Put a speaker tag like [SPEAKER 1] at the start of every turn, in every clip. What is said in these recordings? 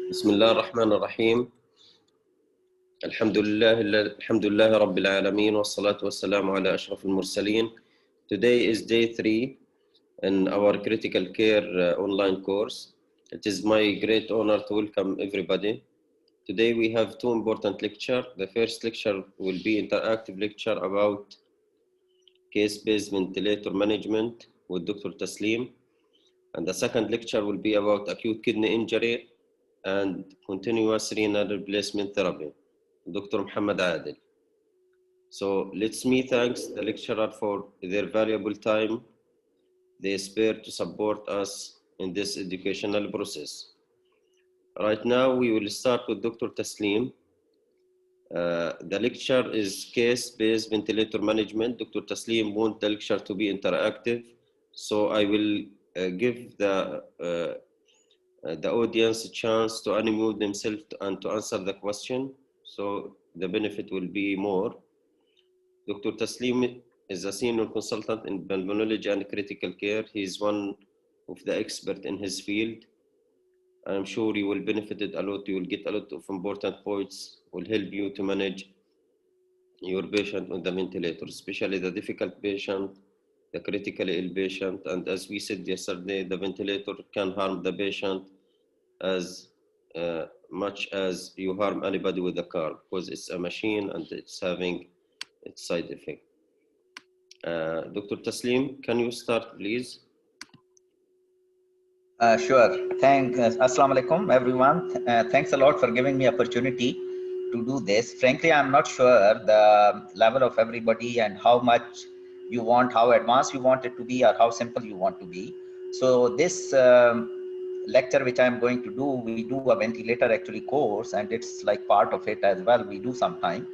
[SPEAKER 1] بسم الله الرحمن الرحيم. الحمد لله رب العالمين والصلاة والسلام على أشرف المرسلين. Today is day 3 in our critical care online course. It is my great honor to welcome everybody. Today we have two important lectures. The first lecture will be interactive lecture about case-based ventilator management with Dr. Taslim. And the second lecture will be about acute kidney injury and continuous renal replacement therapy, Dr. Muhammad Adil. So let's me thanks the lecturer for their valuable time they spare to support us in this educational process. Right now we will start with Dr. Taslim. The lecture is case-based ventilator management. Dr. Taslim wants the lecture to be interactive, so I will give the audience a chance to unmute themselves and to answer the question, so the benefit will be more. Dr. Taslim is a senior consultant in pulmonology and critical care. He is one of the experts in his field. I'm sure you will benefit a lot. You will get a lot of important points, will help you to manage your patient on the ventilator, especially the difficult patient, the critically ill patient. And as we said yesterday, the ventilator can harm the patient as much as you harm anybody with a car, because it's a machine and it's having its side effect. Dr. Taslim, can you start, please?
[SPEAKER 2] Sure. Assalamu alaikum, everyone. Thanks a lot for giving me opportunity to do this. Frankly, I'm not sure the level of everybody and how much you want, how advanced you want it to be, or how simple you want to be. So this lecture which I'm going to do, we do a ventilator actually course, and it's like part of it as well. We do sometime.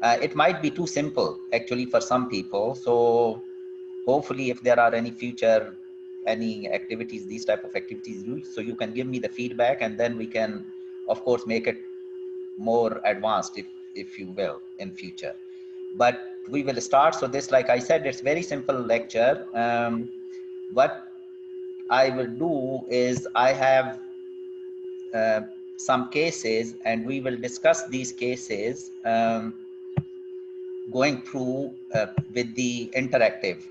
[SPEAKER 2] It might be too simple actually for some people. So hopefully, if there are any future activities, these type of activities, so you can give me the feedback, and then we can, of course, make it more advanced, if you will, in future. But we will start. So this, like I said, it's very simple lecture. What I will do is I have some cases, and we will discuss these cases going through with the interactive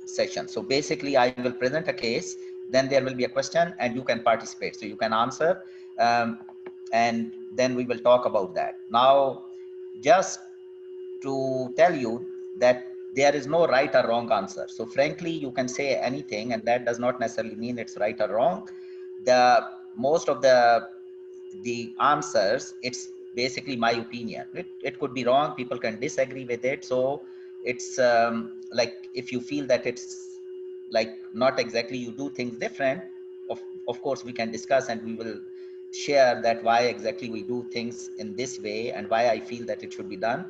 [SPEAKER 2] session. So basically I will present a case, then there will be a question and you can participate. So you can answer and then we will talk about that. Now, just to tell you that there is no right or wrong answer. So frankly, you can say anything and that does not necessarily mean it's right or wrong. Most of the answers, it's basically my opinion. It could be wrong, people can disagree with it. So it's like if you feel that it's like not exactly, you do things different, of course we can discuss and we will share that why exactly we do things in this way and why I feel that it should be done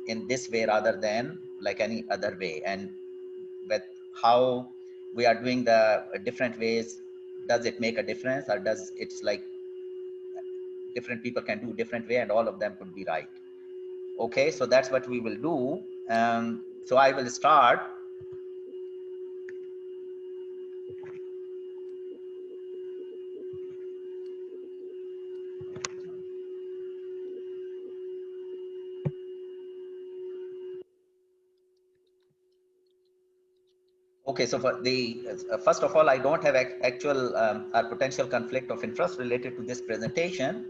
[SPEAKER 2] in this way rather than like any other way, and with how we are doing the different ways, does it make a difference, or does it's like different people can do different way and all of them could be right. Okay, so that's what we will do. So I will start. Okay, so for the first of all, I don't have actual or potential conflict of interest related to this presentation,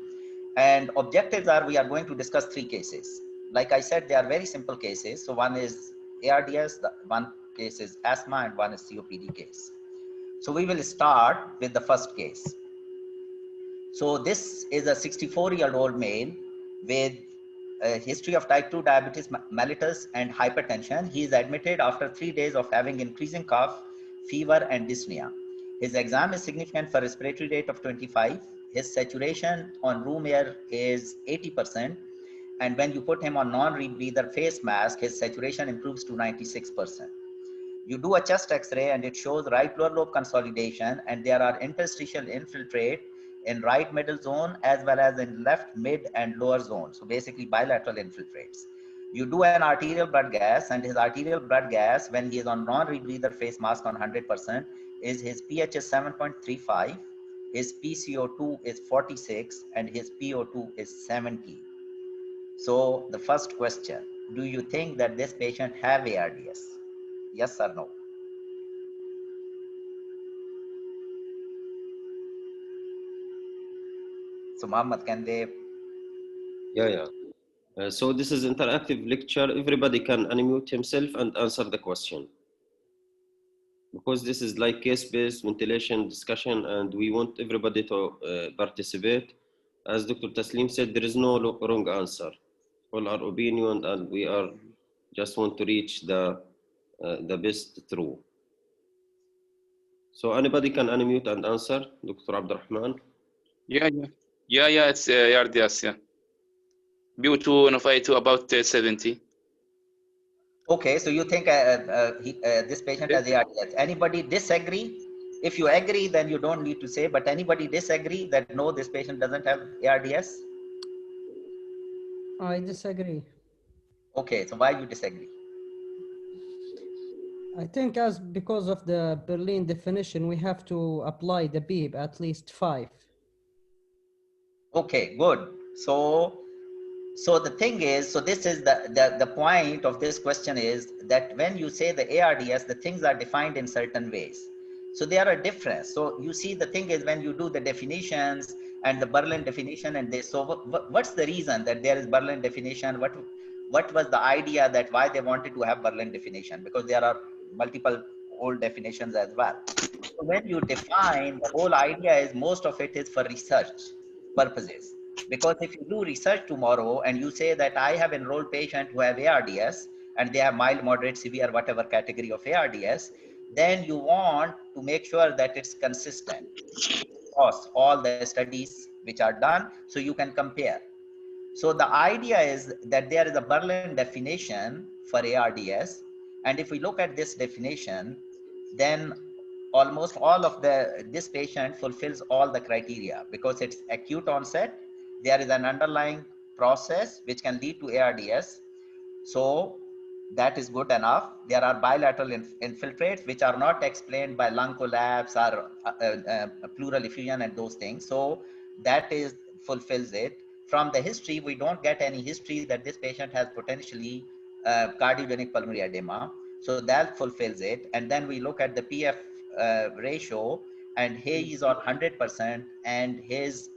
[SPEAKER 2] and objectives are we are going to discuss 3 cases. Like I said, they are very simple cases. So one is ARDS, one case is asthma, and one is COPD case. So we will start with the first case. So this is a 64-year-old male with a history of type 2 diabetes mellitus and hypertension. He is admitted after 3 days of having increasing cough, fever, and dyspnea. His exam is significant for respiratory rate of 25. His saturation on room air is 80%. And when you put him on non-rebreather face mask, his saturation improves to 96%. You do a chest x-ray and it shows right lower lobe consolidation, and there are interstitial infiltrate in right middle zone as well as in left mid and lower zone. So basically bilateral infiltrates. You do an arterial blood gas, and his arterial blood gas when he is on non-rebreather face mask on 100% is his pH is 7.35. his PCO2 is 46 and his PO2 is 70. So the first question, do you think that this patient have ARDS? Yes or no? So Mohammed, can they?
[SPEAKER 1] Yeah. So this is interactive lecture. Everybody can unmute himself and answer the question. Because this is like case-based ventilation discussion and we want everybody to participate. As Dr. Taslim said, there is no wrong answer. All our opinion and we are just want to reach the best true. So anybody can unmute and answer, Dr. Abdurrahman.
[SPEAKER 3] Yeah, it's ARDS, yeah. PO2 and FiO2 about 70.
[SPEAKER 2] Okay, so you think this patient has ARDS. Anybody disagree? If you agree, then you don't need to say, but anybody disagree that no, this patient doesn't have ARDS?
[SPEAKER 4] I disagree.
[SPEAKER 2] Okay, so why you disagree?
[SPEAKER 4] I think because of the Berlin definition, we have to apply the beep at least 5.
[SPEAKER 2] Okay, good. So the thing is, so this is the point of this question is that when you say the ARDS, the things are defined in certain ways. So there are difference. So you see, the thing is when you do the definitions and the Berlin definition and this, so what's the reason that there is Berlin definition? What was the idea that why they wanted to have Berlin definition? Because there are multiple old definitions as well. So when you define, the whole idea is most of it is for research purposes. Because if you do research tomorrow and you say that I have enrolled patients who have ARDS and they have mild, moderate, severe, whatever category of ARDS, then you want to make sure that it's consistent across all the studies which are done so you can compare. So the idea is that there is a Berlin definition for ARDS. And if we look at this definition, then almost all of this patient fulfills all the criteria because it's acute onset. There is an underlying process which can lead to ARDS. So that is good enough. There are bilateral infiltrates which are not explained by lung collapse or pleural effusion and those things. So that fulfills it. From the history, we don't get any history that this patient has potentially cardiogenic pulmonary edema. So that fulfills it. And then we look at the PF ratio, and he is on 100% and his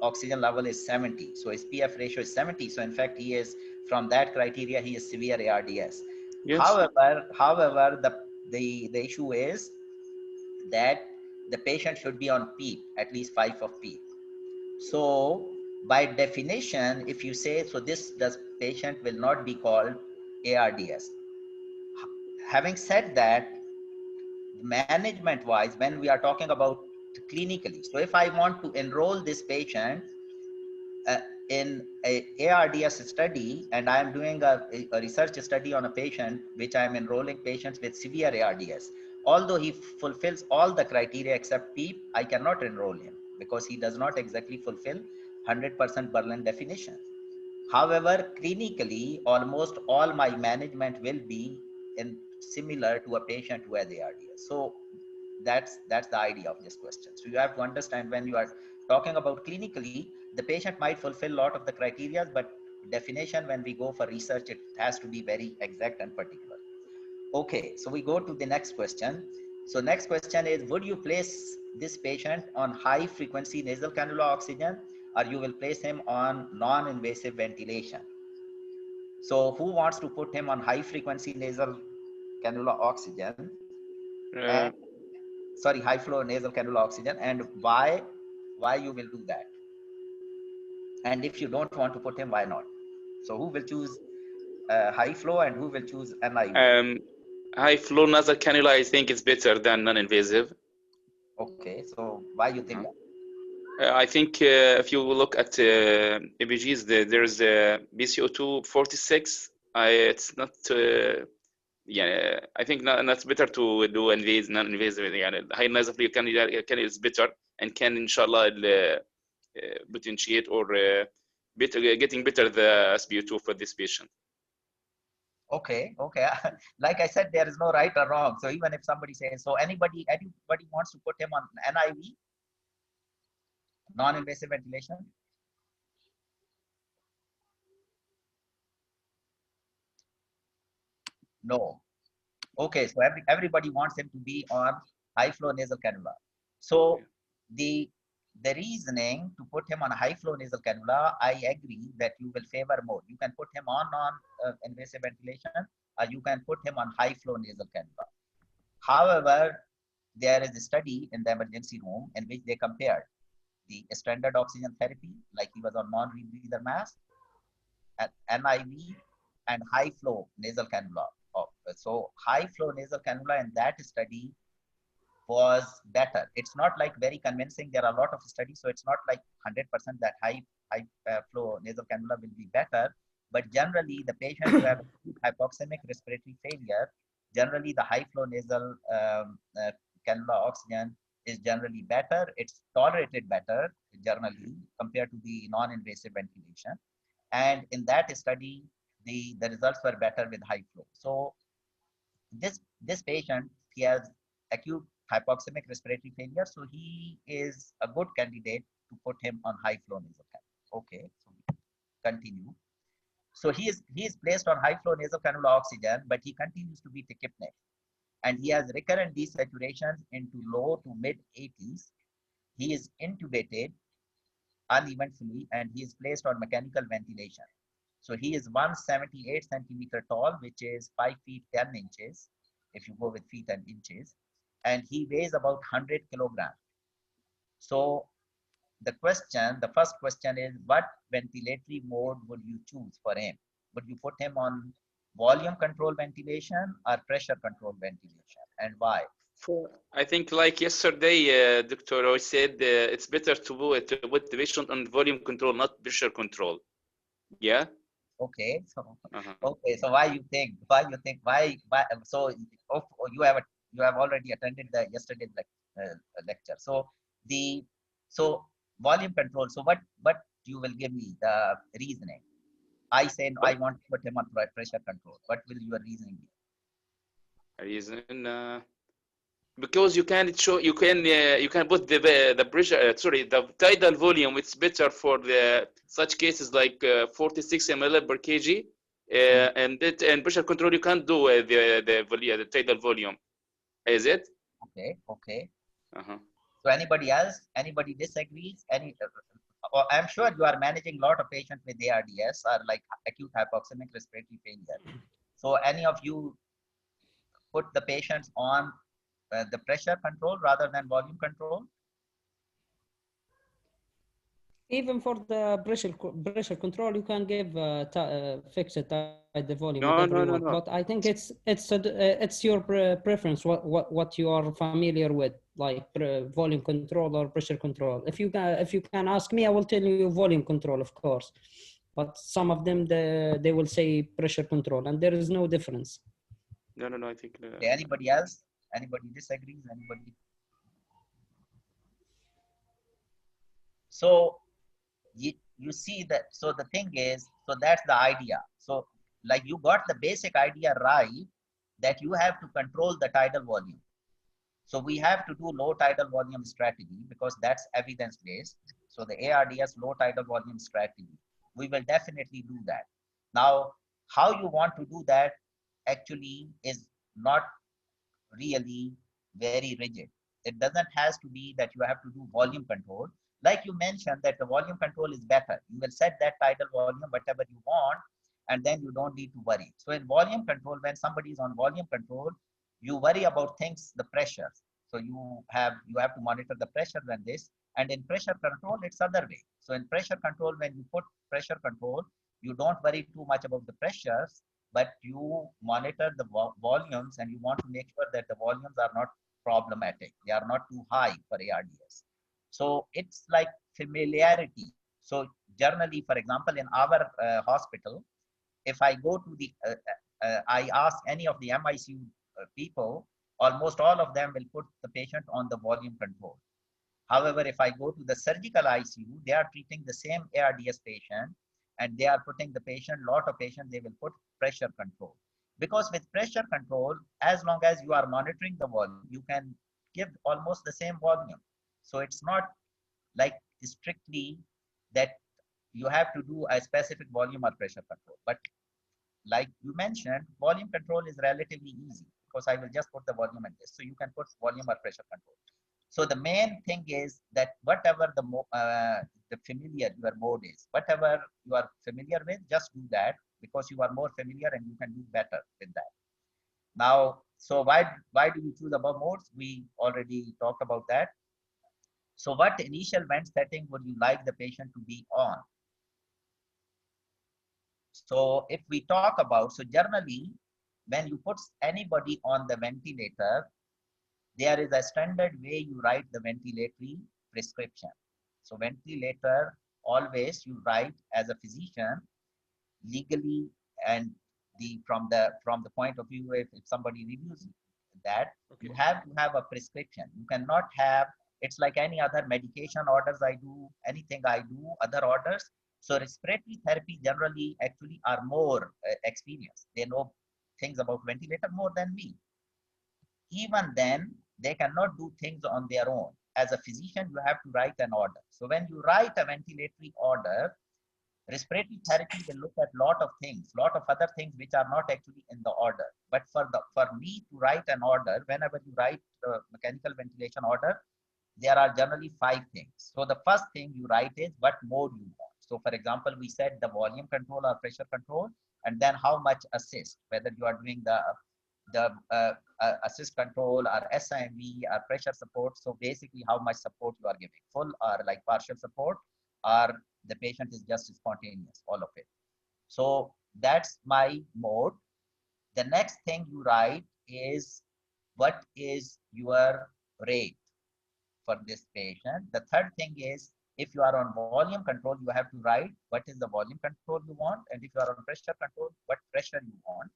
[SPEAKER 2] oxygen level is 70. So his PF ratio is 70. So in fact, he is, from that criteria, he is severe ARDS.
[SPEAKER 3] Yes.
[SPEAKER 2] However, the issue is that the patient should be on PEEP, at least 5 of PEEP. So by definition, if you say, so this patient will not be called ARDS. Having said that, management wise, when we are talking about clinically, so if I want to enroll this patient in a ARDS study, and I am doing a research study on a patient, which I am enrolling patients with severe ARDS, although he fulfills all the criteria except PEEP, I cannot enroll him because he does not exactly fulfill 100% Berlin definition. However, clinically, almost all my management will be similar to a patient who has ARDS. So that's the idea of this question. So you have to understand, when you are talking about clinically, the patient might fulfill a lot of the criteria, but definition, when we go for research, it has to be very exact and particular. Okay, so we go to the next question. So next question is, would you place this patient on high frequency nasal cannula oxygen, or you will place him on non-invasive ventilation? So who wants to put him on high frequency nasal cannula oxygen? Sorry, high flow nasal cannula oxygen, and why you will do that? And if you don't want to put him, why not? So who will choose high flow and who will choose NIV?
[SPEAKER 3] High flow nasal cannula, I think, is better than non-invasive.
[SPEAKER 2] Okay, so why you think that?
[SPEAKER 3] I think if you look at EPGs, there's PCO2 46. It's not. Yeah, I think that's better to do non-invasive. High nasal flow cannula is better and can, inshallah, potentiate or getting better the SpO2 for this patient.
[SPEAKER 2] Okay. Like I said, there is no right or wrong. So even if somebody says, so anybody wants to put him on NIV? Non-invasive ventilation? No. Okay, so everybody wants him to be on high flow nasal cannula. So the reasoning to put him on a high flow nasal cannula, I agree that you will favor more. You can put him on non-invasive ventilation, or you can put him on high flow nasal cannula. However, there is a study in the emergency room in which they compared the standard oxygen therapy, like he was on non-rebreather mask, and NIV, and high flow nasal cannula. So high flow nasal cannula in that study was better. It's not like very convincing. There are a lot of studies, so it's not like 100% that high flow nasal cannula will be better. But generally, the patients who have hypoxemic respiratory failure, generally the high flow nasal cannula oxygen is generally better. It's tolerated better generally compared to the non-invasive ventilation. And in that study, the results were better with high flow. So this patient, he has acute hypoxemic respiratory failure, so he is a good candidate to put him on high flow nasal cannula. Okay, so continue. So he is placed on high flow nasal cannula oxygen, but he continues to be tachypneic, and he has recurrent desaturations into low to mid 80s. He is intubated uneventfully, and he is placed on mechanical ventilation. So he is 178 centimeter tall, which is 5 feet 10 inches, if you go with feet and inches, and he weighs about 100 kilograms. So the first question is, what ventilatory mode would you choose for him? Would you put him on volume control ventilation or pressure control ventilation, and why?
[SPEAKER 3] I think like yesterday, Dr. Roy said it's better to put the patient on volume control, not pressure control. Yeah.
[SPEAKER 2] Okay, so okay, so why you think why so you have already attended the yesterday's lecture. So volume control. So what you will give me the reasoning? I say no, I want to put him on pressure control. What will your reasoning be?
[SPEAKER 3] Reason because you can put the pressure the tidal volume. It's better for the such cases like 46 ml per kg, and pressure control you can't do the tidal volume. Is it?
[SPEAKER 2] Okay. So anybody disagrees? I'm sure you are managing a lot of patients with ARDS or like acute hypoxemic respiratory failure. So any of you put the patients on the pressure control rather than volume control?
[SPEAKER 4] Even for the pressure control, you can give fix it at the volume.
[SPEAKER 3] No.
[SPEAKER 4] But I think it's your preference. What you are familiar with, like volume control or pressure control. If you can ask me, I will tell you volume control, of course. But some of them they will say pressure control, and there is no difference.
[SPEAKER 3] No. I think.
[SPEAKER 2] Okay, anybody else? Anybody disagrees? Anybody? So you see that. So the thing is, so that's the idea. So like you got the basic idea right, that you have to control the tidal volume. So we have to do low tidal volume strategy because that's evidence based. So the ARDS low tidal volume strategy, we will definitely do that. Now, how you want to do that actually is not really very rigid. It doesn't has to be that you have to do volume control. Like you mentioned that the volume control is better. You will set that tidal volume, whatever you want, and then you don't need to worry. So in volume control, when somebody is on volume control, you worry about things, the pressures. So you have to monitor the pressure when this, and in pressure control, it's other way. So in pressure control, when you put pressure control, you don't worry too much about the pressures, but you monitor the volumes, and you want to make sure that the volumes are not problematic. They are not too high for ARDS. So it's like familiarity. So generally, for example, in our hospital, if I go to the, I ask any of the MICU people, almost all of them will put the patient on the volume control. However, if I go to the surgical ICU, they are treating the same ARDS patient, and they are putting the patient, lot of patients, they will put pressure control. Because with pressure control, as long as you are monitoring the volume, you can give almost the same volume. So it's not like strictly that you have to do a specific volume or pressure control. But like you mentioned, volume control is relatively easy because I will just put the volume in this. So you can put volume or pressure control. So the main thing is that whatever the familiar your mode is, whatever you are familiar with, just do that because you are more familiar and you can do better with that. Now, so why do we choose above modes? We already talked about that. So what initial vent setting would you like the patient to be on? So if we talk about, so generally, when you put anybody on the ventilator, there is a standard way you write the ventilatory prescription. So ventilator, always you write as a physician legally, and from the point of view, if somebody reviews that, okay, you have to have a prescription. You cannot have, it's like any other medication orders I do, anything I do, other orders. So respiratory therapy generally actually are more experienced. They know things about ventilator more than me. Even then, they cannot do things on their own. As a physician, you have to write an order. So when you write a ventilatory order, respiratory therapy will look at a lot of things, lot of other things which are not actually in the order. But for me to write an order, whenever you write a mechanical ventilation order, there are generally 5 things. So the first thing you write is what mode you want. So for example, we said the volume control or pressure control, and then how much assist, whether you are doing the assist control or SIMV or pressure support. So basically how much support you are giving, full or like partial support, or the patient is just spontaneous, all of it. So that's my mode. The next thing you write is what is your rate for this patient. The third thing is, if you are on volume control, you have to write what is the volume control you want, and if you are on pressure control, what pressure you want.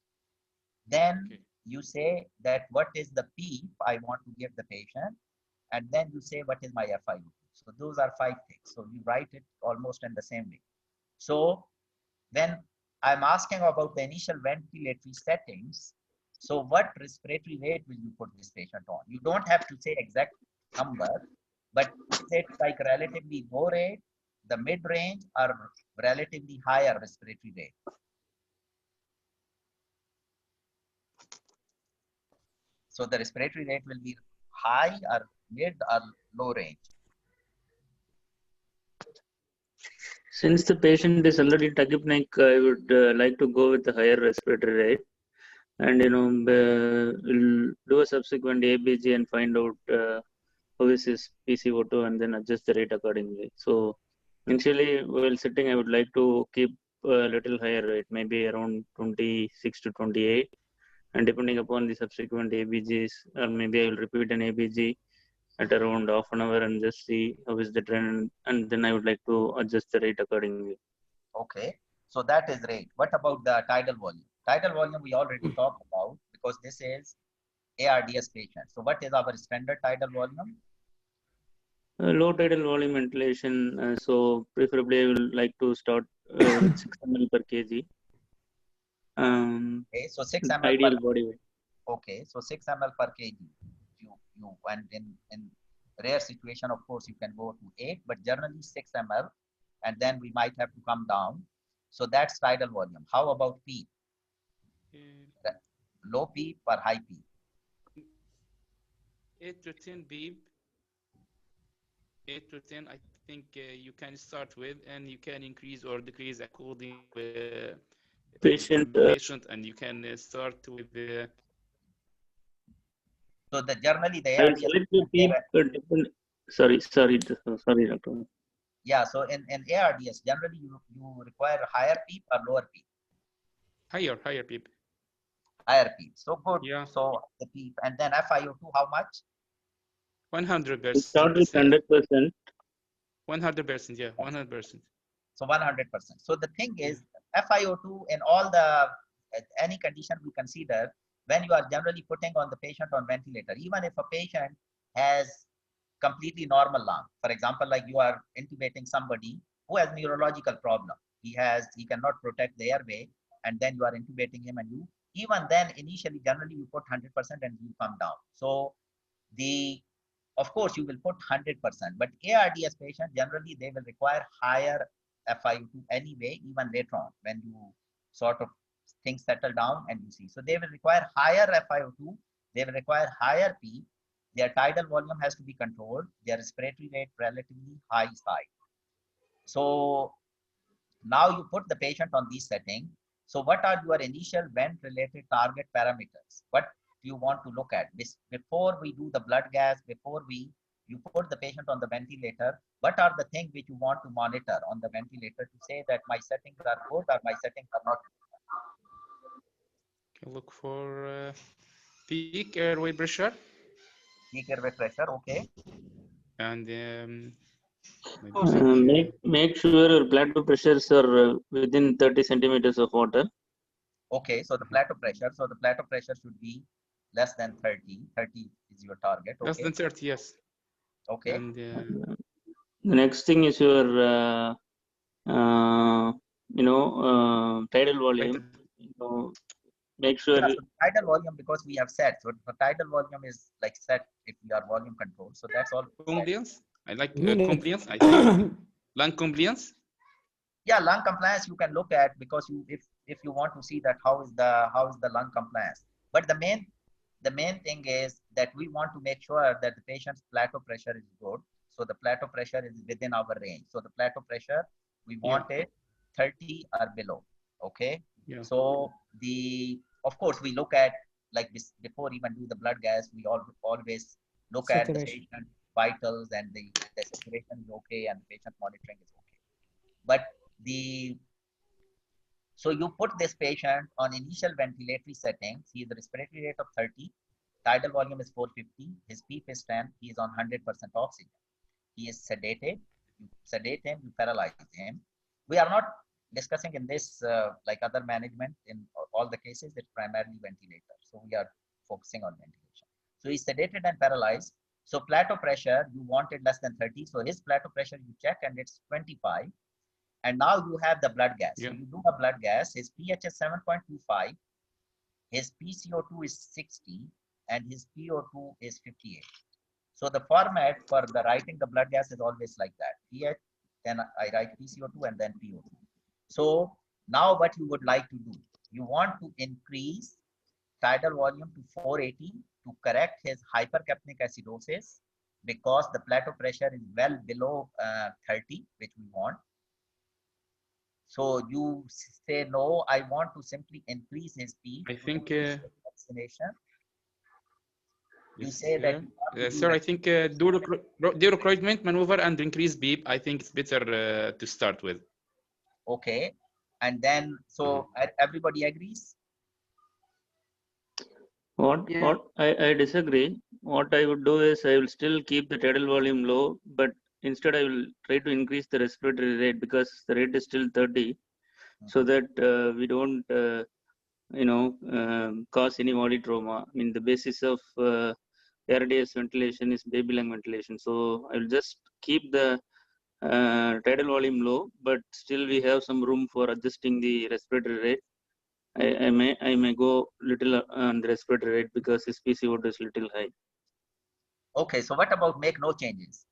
[SPEAKER 2] Then okay, you say that what is the PEEP I want to give the patient, and then you say what is my FiO2. So those are 5 things. So you write it almost in the same way. So when I'm asking about the initial ventilatory settings, so what respiratory rate will you put this patient on? You don't have to say exact number, but is it like relatively low rate, the mid range, or relatively higher respiratory rate? So the respiratory rate will be high or mid or low range.
[SPEAKER 5] Since the patient is already tachypneic, I would like to go with the higher respiratory rate, and we'll do a subsequent ABG and find out how is his PCO2 and then adjust the rate accordingly. So initially while sitting, I would like to keep a little higher rate, maybe around 26 to 28. And depending upon the subsequent ABGs, or maybe I will repeat an ABG at around half an hour and just see how is the trend, and then I would like to adjust the rate accordingly.
[SPEAKER 2] Okay, so that is rate. What about the tidal volume? Tidal volume we already talked about because this is ARDS patient. So what is our standard tidal volume?
[SPEAKER 5] Low tidal volume ventilation. So preferably I would like to start with 6 ml per kg.
[SPEAKER 2] Okay, so 6 ml
[SPEAKER 5] ideal
[SPEAKER 2] per
[SPEAKER 5] body weight.
[SPEAKER 2] Okay, so 6 ml per kg. And in rare situation, of course, you can go to 8, but generally 6 ml, and then we might have to come down. So that's tidal volume. How about PEEP? Low PEEP or high PEEP?
[SPEAKER 3] 8 to 10 PEEP. 8 to 10, I think you can start with, and you can increase or decrease according to patient, and you can start with the.
[SPEAKER 2] So generally the
[SPEAKER 5] ARDS. Sorry, doctor.
[SPEAKER 2] Yeah, so in ARDS, generally you require higher PEEP or lower PEEP?
[SPEAKER 3] Higher PEEP.
[SPEAKER 2] Higher PEEP. So good.
[SPEAKER 3] Yeah.
[SPEAKER 2] So the PEEP, and then FiO2, how much?
[SPEAKER 3] 100%.
[SPEAKER 5] Start with 100%.
[SPEAKER 3] 100%, yeah, 100%.
[SPEAKER 2] So 100%. So the thing is, FiO2 in all the any condition we consider, when you are generally putting on the patient on ventilator, even if a patient has completely normal lung, for example, like you are intubating somebody who has neurological problem, he cannot protect the airway, and then you are intubating him, and even then initially generally you put 100% and you come down. So the of course, you will put 100%, but ARDS patient, generally, they will require higher FiO2 anyway, even later on, when you sort of things settle down and you see. So they will require higher FiO2, they will require higher P, their tidal volume has to be controlled, their respiratory rate relatively high side. So now you put the patient on these settings. So what are your initial vent-related target parameters? What do you want to look at? Before we do the blood gas, before you put the patient on the ventilator, what are the things which you want to monitor on the ventilator to say that my settings are good or my settings are not good?
[SPEAKER 3] Look for peak airway pressure.
[SPEAKER 2] Peak airway pressure, okay.
[SPEAKER 3] And
[SPEAKER 5] make sure your plateau pressures are within 30 centimeters of water.
[SPEAKER 2] Okay, so the plateau pressure. So the plateau pressure should be less than 30. 30 is your target. Okay.
[SPEAKER 3] Less than 30, yes.
[SPEAKER 2] Okay.
[SPEAKER 3] And
[SPEAKER 5] the next thing is your tidal volume. Make sure.
[SPEAKER 2] Yeah, so tidal volume, because we have set. So the tidal volume is like set if we are volume control. So that's all.
[SPEAKER 3] Compliance. I like compliance. I think lung compliance.
[SPEAKER 2] Yeah, lung compliance you can look at, because if you want to see that how is the lung compliance. But the main thing is that we want to make sure that the patient's plateau pressure is good. So the plateau pressure is within our range. So the plateau pressure, we want it 30 or below. Okay.
[SPEAKER 3] Yeah.
[SPEAKER 2] So of course we look at, like before even do the blood gas, we always look at the patient vitals, and the saturation is okay and the patient monitoring is okay. But so you put this patient on initial ventilatory settings. He is a respiratory rate of 30, tidal volume is 450, his PEEP is 10, he is on 100% oxygen. He is sedated, you sedate him, you paralyze him. We are not discussing in this like other management. In all the cases, it's primarily ventilator. So we are focusing on ventilation. So he's sedated and paralyzed. So plateau pressure, you wanted less than 30. So his plateau pressure you check and it's 25. And now you have the blood gas.
[SPEAKER 3] Yeah.
[SPEAKER 2] So you do a blood gas, his pH is 7.25, his PCO2 is 60, and his PO2 is 58. So the format for the writing the blood gas is always like that. pH, then I write PCO2 and then PO2. So now what you would like to do, you want to increase tidal volume to 480 to correct his hypercapnic acidosis, because the plateau pressure is well below 30, which we want. So you say, no, I want to simply increase his P.
[SPEAKER 3] I think
[SPEAKER 2] vaccination. You say that.
[SPEAKER 3] Sir, I think do recruitment maneuver and increase beep. I think it's better to start with.
[SPEAKER 2] Okay. And then, so everybody agrees?
[SPEAKER 5] What I disagree. What I would do is I will still keep the tidal volume low, but instead I will try to increase the respiratory rate, because the rate is still 30, so that we don't cause any body trauma. I mean, the basis of ARDS ventilation is baby lung ventilation. So I will just keep the tidal volume low, but still we have some room for adjusting the respiratory rate. I may go little on the respiratory rate because his PCO2 is little high.
[SPEAKER 2] Okay, so what about make no changes?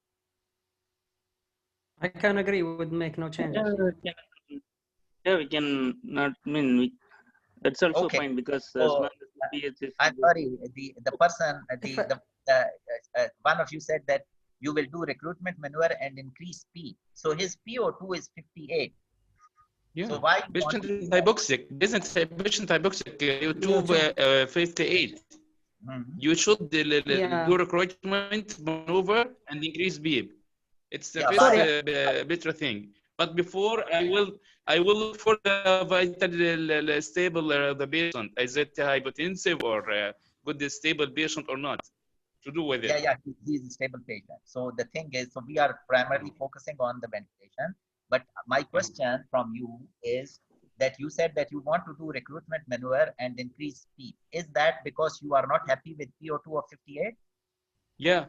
[SPEAKER 4] I can agree with make no changes.
[SPEAKER 5] Yeah, we can not. I mean, that's also fine, because as long as the pH is.
[SPEAKER 2] I'm sorry, the person, one of you said that you will do recruitment maneuver and increase P. So his PO2 is 58.
[SPEAKER 3] Yeah.
[SPEAKER 2] So why
[SPEAKER 3] patient is hypoxic? Patient hypoxic. PO2 58. You should do recruitment maneuver and increase beep. It's the better thing. But before I will look for the vital stable the patient. Is it hypotensive or good stable patient or not? To do with it.
[SPEAKER 2] Yeah, he's a stable patient. So the thing is, so we are primarily focusing on the ventilation. But my question from you is that you said that you want to do recruitment maneuver and increase PEEP. Is that because you are not happy with PO2 of 58?
[SPEAKER 3] Yeah.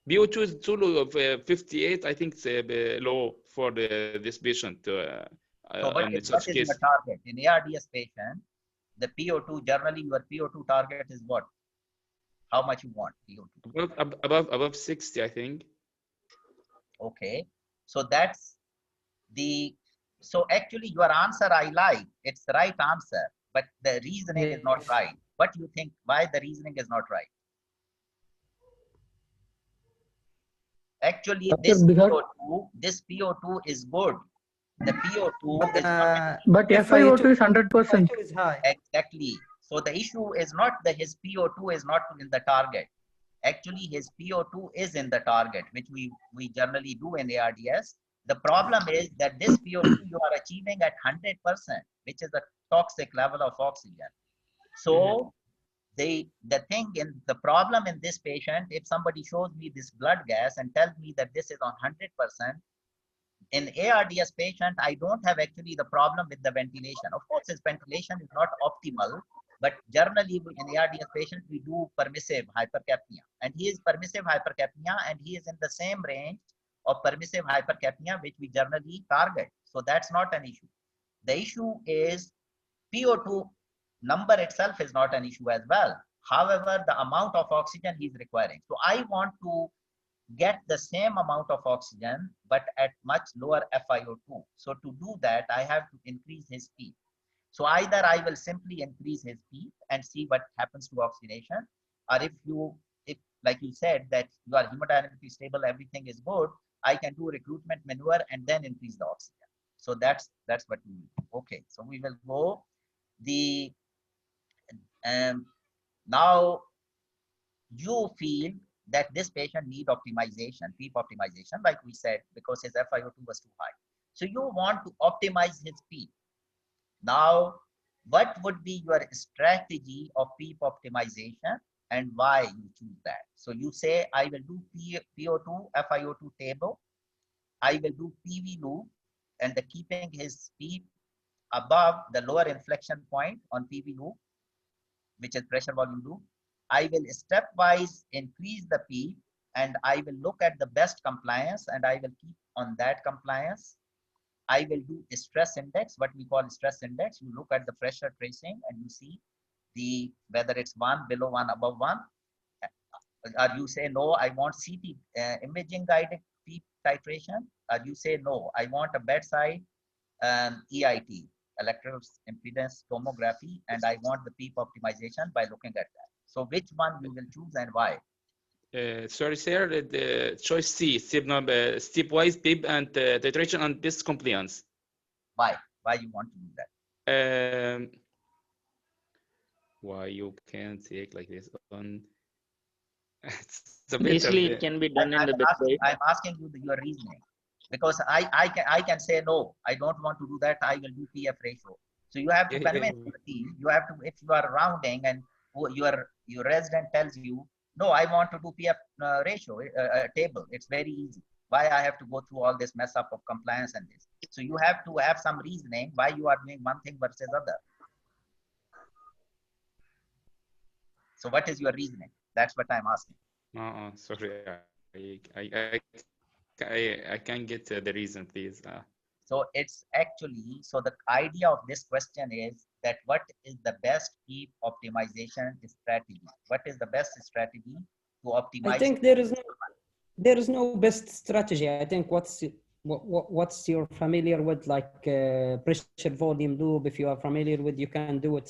[SPEAKER 3] PO2 is too low of 58. I think it's low for this patient.
[SPEAKER 2] So what is your target? In ARDS patient, the PO2, generally your PO2 target is what? How much you want PO2?
[SPEAKER 3] Above 60, I think.
[SPEAKER 2] Okay, so that's so actually your answer I like, it's the right answer, but the reasoning is not right. What do you think, why the reasoning is not right? Actually, this PO2 is good. The PO2 is not
[SPEAKER 6] but FiO2 is 100%.
[SPEAKER 4] is high.
[SPEAKER 2] exactly. So the issue is not that his PO2 is not in the target. Actually, his PO2 is in the target, which we generally do in ARDS. The problem is that this PO2 you are achieving at 100%, which is a toxic level of oxygen. So the problem in this patient, if somebody shows me this blood gas and tells me that this is on 100%, in ARDS patient, I don't have actually the problem with the ventilation. Of course, his ventilation is not optimal, but generally in ARDS patient, we do permissive hypercapnia. And he is permissive hypercapnia, and he is in the same range of permissive hypercapnia, which we generally target. So that's not an issue. The issue is PO2 number itself is not an issue as well. However, the amount of oxygen he's requiring. So I want to get the same amount of oxygen, but at much lower FiO2. So to do that, I have to increase his PEEP. So either I will simply increase his PEEP and see what happens to oxidation, or if like you said that you are hemodynamically stable, everything is good, I can do recruitment maneuver and then increase the oxygen. So that's what we will do. Okay, so we will go now you feel that this patient need optimization, PEEP optimization, like we said, because his FiO2 was too high. So you want to optimize his PEEP. Now, what would be your strategy of PEEP optimization and why you choose that? So you say, I will do PO2, FiO2 table. I will do PV loop and keeping his PEEP above the lower inflection point on PV loop, which is pressure volume loop. I will stepwise increase the PEEP and I will look at the best compliance and I will keep on that compliance. I will do a stress index, what we call stress index. You look at the pressure tracing and you see whether it's 1, below 1, above 1. Or you say, no, I want CT imaging guided PEEP titration. Or you say, no, I want a bedside EIT, electrical impedance tomography, and I want the PEEP optimization by looking at that. So which one you will choose and why?
[SPEAKER 3] Sorry, sir. The choice C, stepwise PEEP and titration and this compliance.
[SPEAKER 2] Why? Why you want to do that?
[SPEAKER 3] Why you can take like this on?
[SPEAKER 5] Easily it can be done in the bedside.
[SPEAKER 2] I'm asking you your reasoning, because I can say no, I don't want to do that. I will do PF ratio. So you have to convince the team. You have to, if you are rounding and your resident tells you, no, I want to do PF ratio table. It's very easy. Why I have to go through all this mess up of compliance and this? So you have to have some reasoning why you are doing one thing versus other. So what is your reasoning? That's what I'm asking.
[SPEAKER 3] Sorry, I can't get the reason, please.
[SPEAKER 2] So it's actually, so the idea of this question is that what is the best PEEP optimization strategy? What is the best strategy to optimize?
[SPEAKER 4] I think there is no best strategy. I think what's you're familiar with, like pressure volume loop. If you are familiar with, you can do it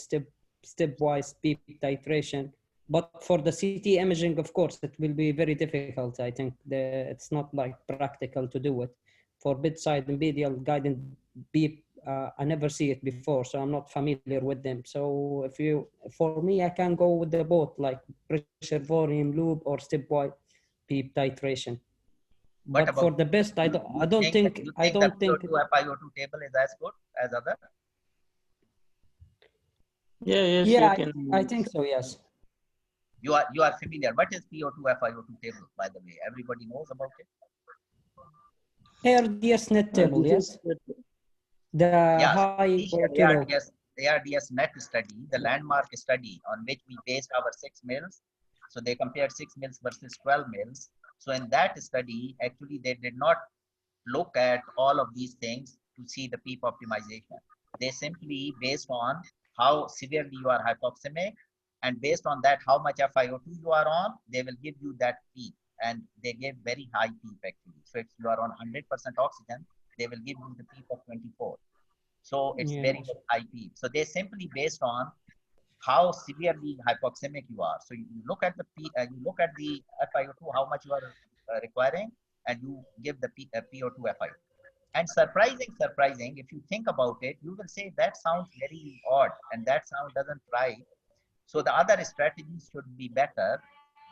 [SPEAKER 4] stepwise PEEP titration. But for the CT imaging, of course, it will be very difficult. I think it's not like practical to do it. For bedside and medial guided PEEP, I never see it before, so I'm not familiar with them. So for me, I can go with the both, like pressure volume loop or stepwise PEEP titration. But for the best, I don't think
[SPEAKER 2] FiO2 table is as good as other.
[SPEAKER 5] Yeah,
[SPEAKER 2] I think so. Yes. You are familiar. What is PO2 FiO2 table, by the way? Everybody knows about it.
[SPEAKER 4] ARDS net table, yes.
[SPEAKER 2] ARDS net study, the landmark study on which we based our 6 mils. So they compared 6 mils versus 12 mils. So in that study, actually, they did not look at all of these things to see the PEEP optimization. They simply based on how severely you are hypoxemic And based on that, how much FiO2 you are on, they will give you that peak. And they give very high peak actually. So if you are on 100% oxygen, they will give you the peak of 24. So it's very, very high peak. So they simply based on how severely hypoxemic you are. So you look at the you look at the FiO2, how much you are requiring, and you give the PO2 FiO2. And surprising, if you think about it, you will say that sounds very odd and that sound doesn't right. So the other strategies should be better.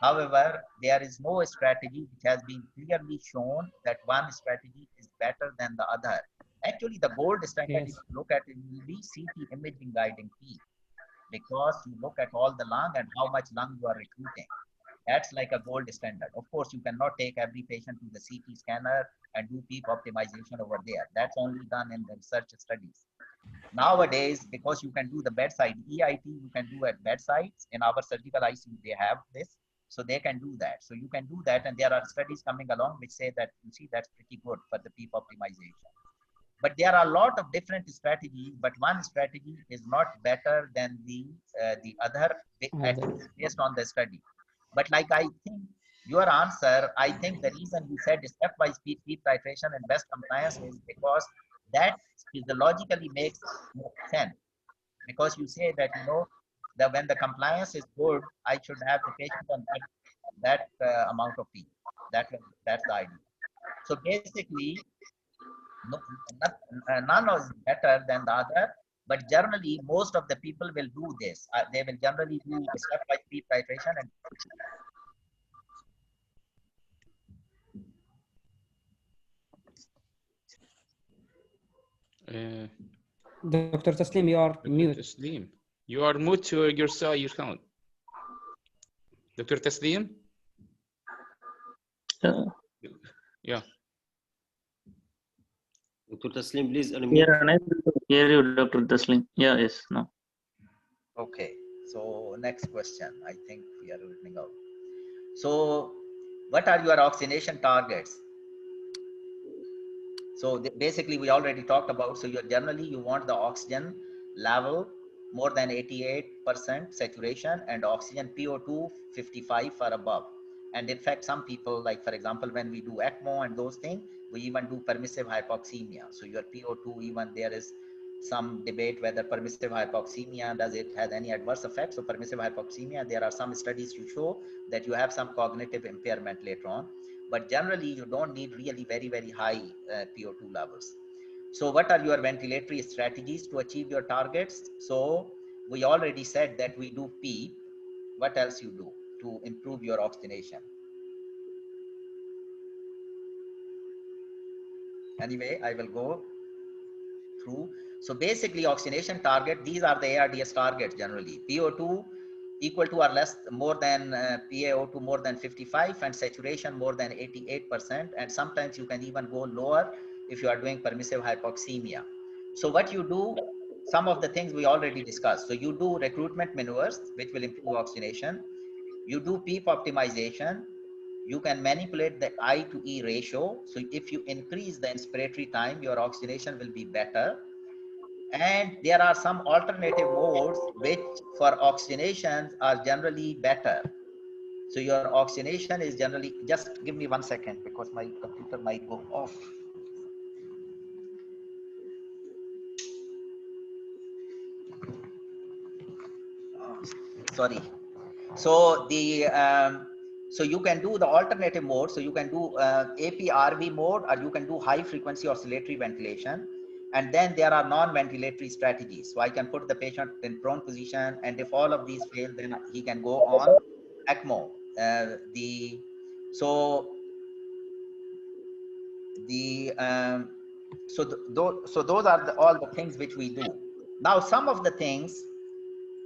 [SPEAKER 2] However, there is no strategy which has been clearly shown that one strategy is better than the other. Actually, the gold standard, if you look at it, will be CT imaging guiding peak, because you look at all the lung and how much lung you are recruiting. That's like a gold standard. Of course, you cannot take every patient to the CT scanner and do peak optimization over there. That's only done in the research studies. Nowadays, because you can do the bedside EIT, you can do at bedsides. In our surgical ICU, they have this. So they can do that. So you can do that. And there are studies coming along which say that, you see, that's pretty good for the peak optimization. But there are a lot of different strategies, but one strategy is not better than the other based on the study. But like I think your answer, I think the reason you said stepwise peak titration and best compliance is because that physiologically makes more sense. Because you say that, you know, that when the compliance is good, I should have the patient on that amount of peak. That's the idea. So basically, none is better than the other, but generally most of the people will do this. They will generally do stepwise peak titration and
[SPEAKER 4] Dr. Taslim, you are mute.
[SPEAKER 3] Taslim, you are mute to your sound. Dr. Taslim? Yeah.
[SPEAKER 1] Dr. Taslim, please unmute.
[SPEAKER 5] Yeah, unable to hear you, Dr. Taslim. Yeah, yes, no.
[SPEAKER 2] Okay, so next question. I think we are running out. So what are your oxygenation targets? So basically we already talked about, so you want the oxygen level more than 88% saturation and oxygen PO2 55 or above. And in fact, some people, like for example, when we do ECMO and those things, we even do permissive hypoxemia. So your PO2, even there is some debate whether permissive hypoxemia, does it have any adverse effects? So permissive hypoxemia, there are some studies to show that you have some cognitive impairment later on. But generally, you don't need really very, very high PO2 levels. So what are your ventilatory strategies to achieve your targets? So we already said that we do PEEP. What else you do to improve your oxygenation? Anyway, I will go through. So basically oxygenation target, these are the ARDS targets generally. PO2 equal to or less more than PaO2 more than 55 and saturation more than 88%. And sometimes you can even go lower if you are doing permissive hypoxemia. So what you do, some of the things we already discussed. So you do recruitment maneuvers, which will improve oxygenation. You do PEEP optimization. You can manipulate the I to E ratio. So if you increase the inspiratory time, your oxygenation will be better. And there are some alternative modes which for oxygenation are generally better. So your oxygenation is generally, just give me 1 second because my computer might go off. Sorry. So so you can do the alternative mode. So you can do APRV mode, or you can do high frequency oscillatory ventilation. And then there are non-ventilatory strategies. So I can put the patient in prone position, and if all of these fail, then he can go on ECMO. So those are all the things which we do. Now, some of the things,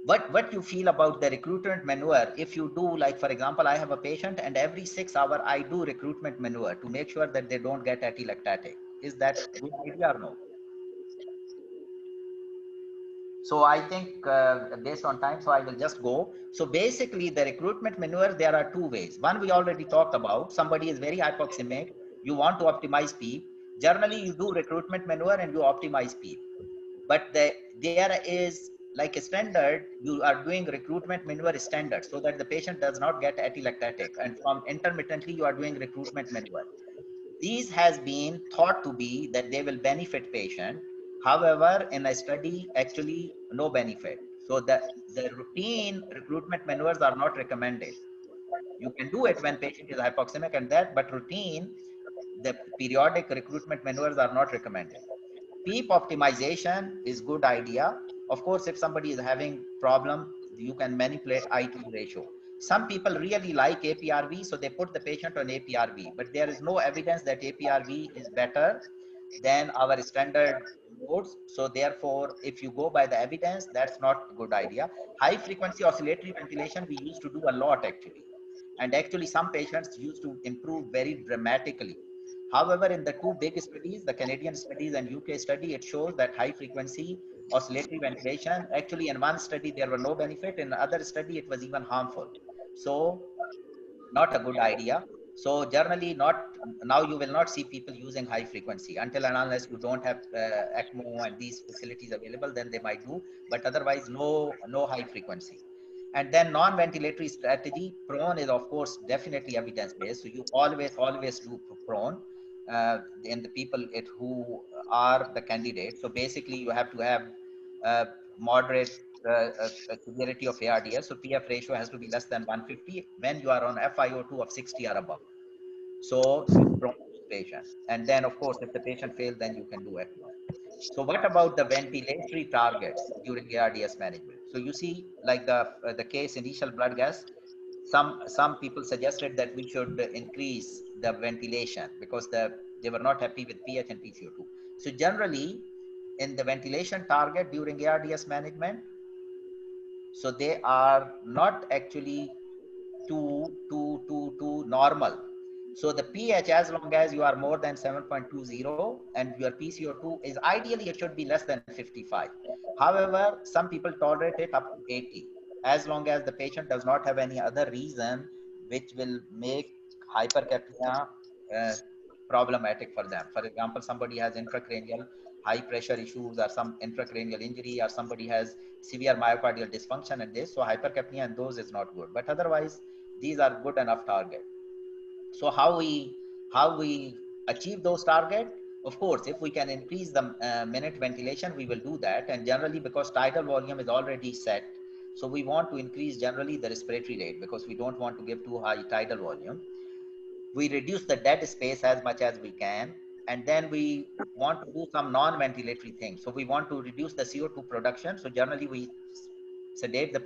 [SPEAKER 2] what you feel about the recruitment maneuver, if you do, like for example, I have a patient and every 6 hours I do recruitment maneuver to make sure that they don't get atelectatic. Is that a good idea or no? So I think based on time, so I will just go. So basically the recruitment maneuver, there are 2 ways. One we already talked about. Somebody is very hypoxemic. You want to optimize PEEP. Generally you do recruitment maneuver and you optimize PEEP. But there is like a standard, you are doing recruitment maneuver standard so that the patient does not get atelectatic, and from intermittently you are doing recruitment maneuver. These has been thought to be that they will benefit patient. However, in a study, actually no benefit. So the routine recruitment maneuvers are not recommended. You can do it when patient is hypoxemic and that, but routine, the periodic recruitment maneuvers are not recommended. PEEP optimization is good idea. Of course, if somebody is having problem, you can manipulate I/T ratio. Some people really like APRV, so they put the patient on APRV, but there is no evidence that APRV is better than our standard modes. So therefore, if you go by the evidence, that's not a good idea. High frequency oscillatory ventilation, we used to do a lot actually. And actually some patients used to improve very dramatically. However, in the two big studies, the Canadian studies and UK study, it shows that high frequency oscillatory ventilation, actually in one study, there were no benefit. In other study, it was even harmful. So not a good idea. So generally not, now you will not see people using high frequency until and unless you don't have ECMO and these facilities available, then they might do, but otherwise no high frequency. And then non-ventilatory strategy, prone is of course definitely evidence-based. So you always do prone in the people who are the candidates. So basically you have to have moderate severity of ARDS. So PF ratio has to be less than 150 when you are on FiO2 of 60 or above. So you prone patient. And then of course, if the patient fails, then you can do ECMO. So what about the ventilatory targets during ARDS management? So you see, like the case initial blood gas, some people suggested that we should increase the ventilation because they were not happy with pH and PCO2. So generally, in the ventilation target during ARDS management, so they are not actually too normal. So the pH, as long as you are more than 7.20 and your PCO2 is ideally, it should be less than 55. However, some people tolerate it up to 80, as long as the patient does not have any other reason which will make hypercapnia problematic for them. For example, somebody has intracranial high pressure issues or some intracranial injury, or somebody has severe myocardial dysfunction and this, so hypercapnia and those is not good. But otherwise, these are good enough target. So how we achieve those target? Of course, if we can increase the minute ventilation, we will do that. And generally, because tidal volume is already set, so we want to increase generally the respiratory rate because we don't want to give too high tidal volume. We reduce the dead space as much as we can. And then we want to do some non-ventilatory things. So we want to reduce the CO2 production. So generally we sedate the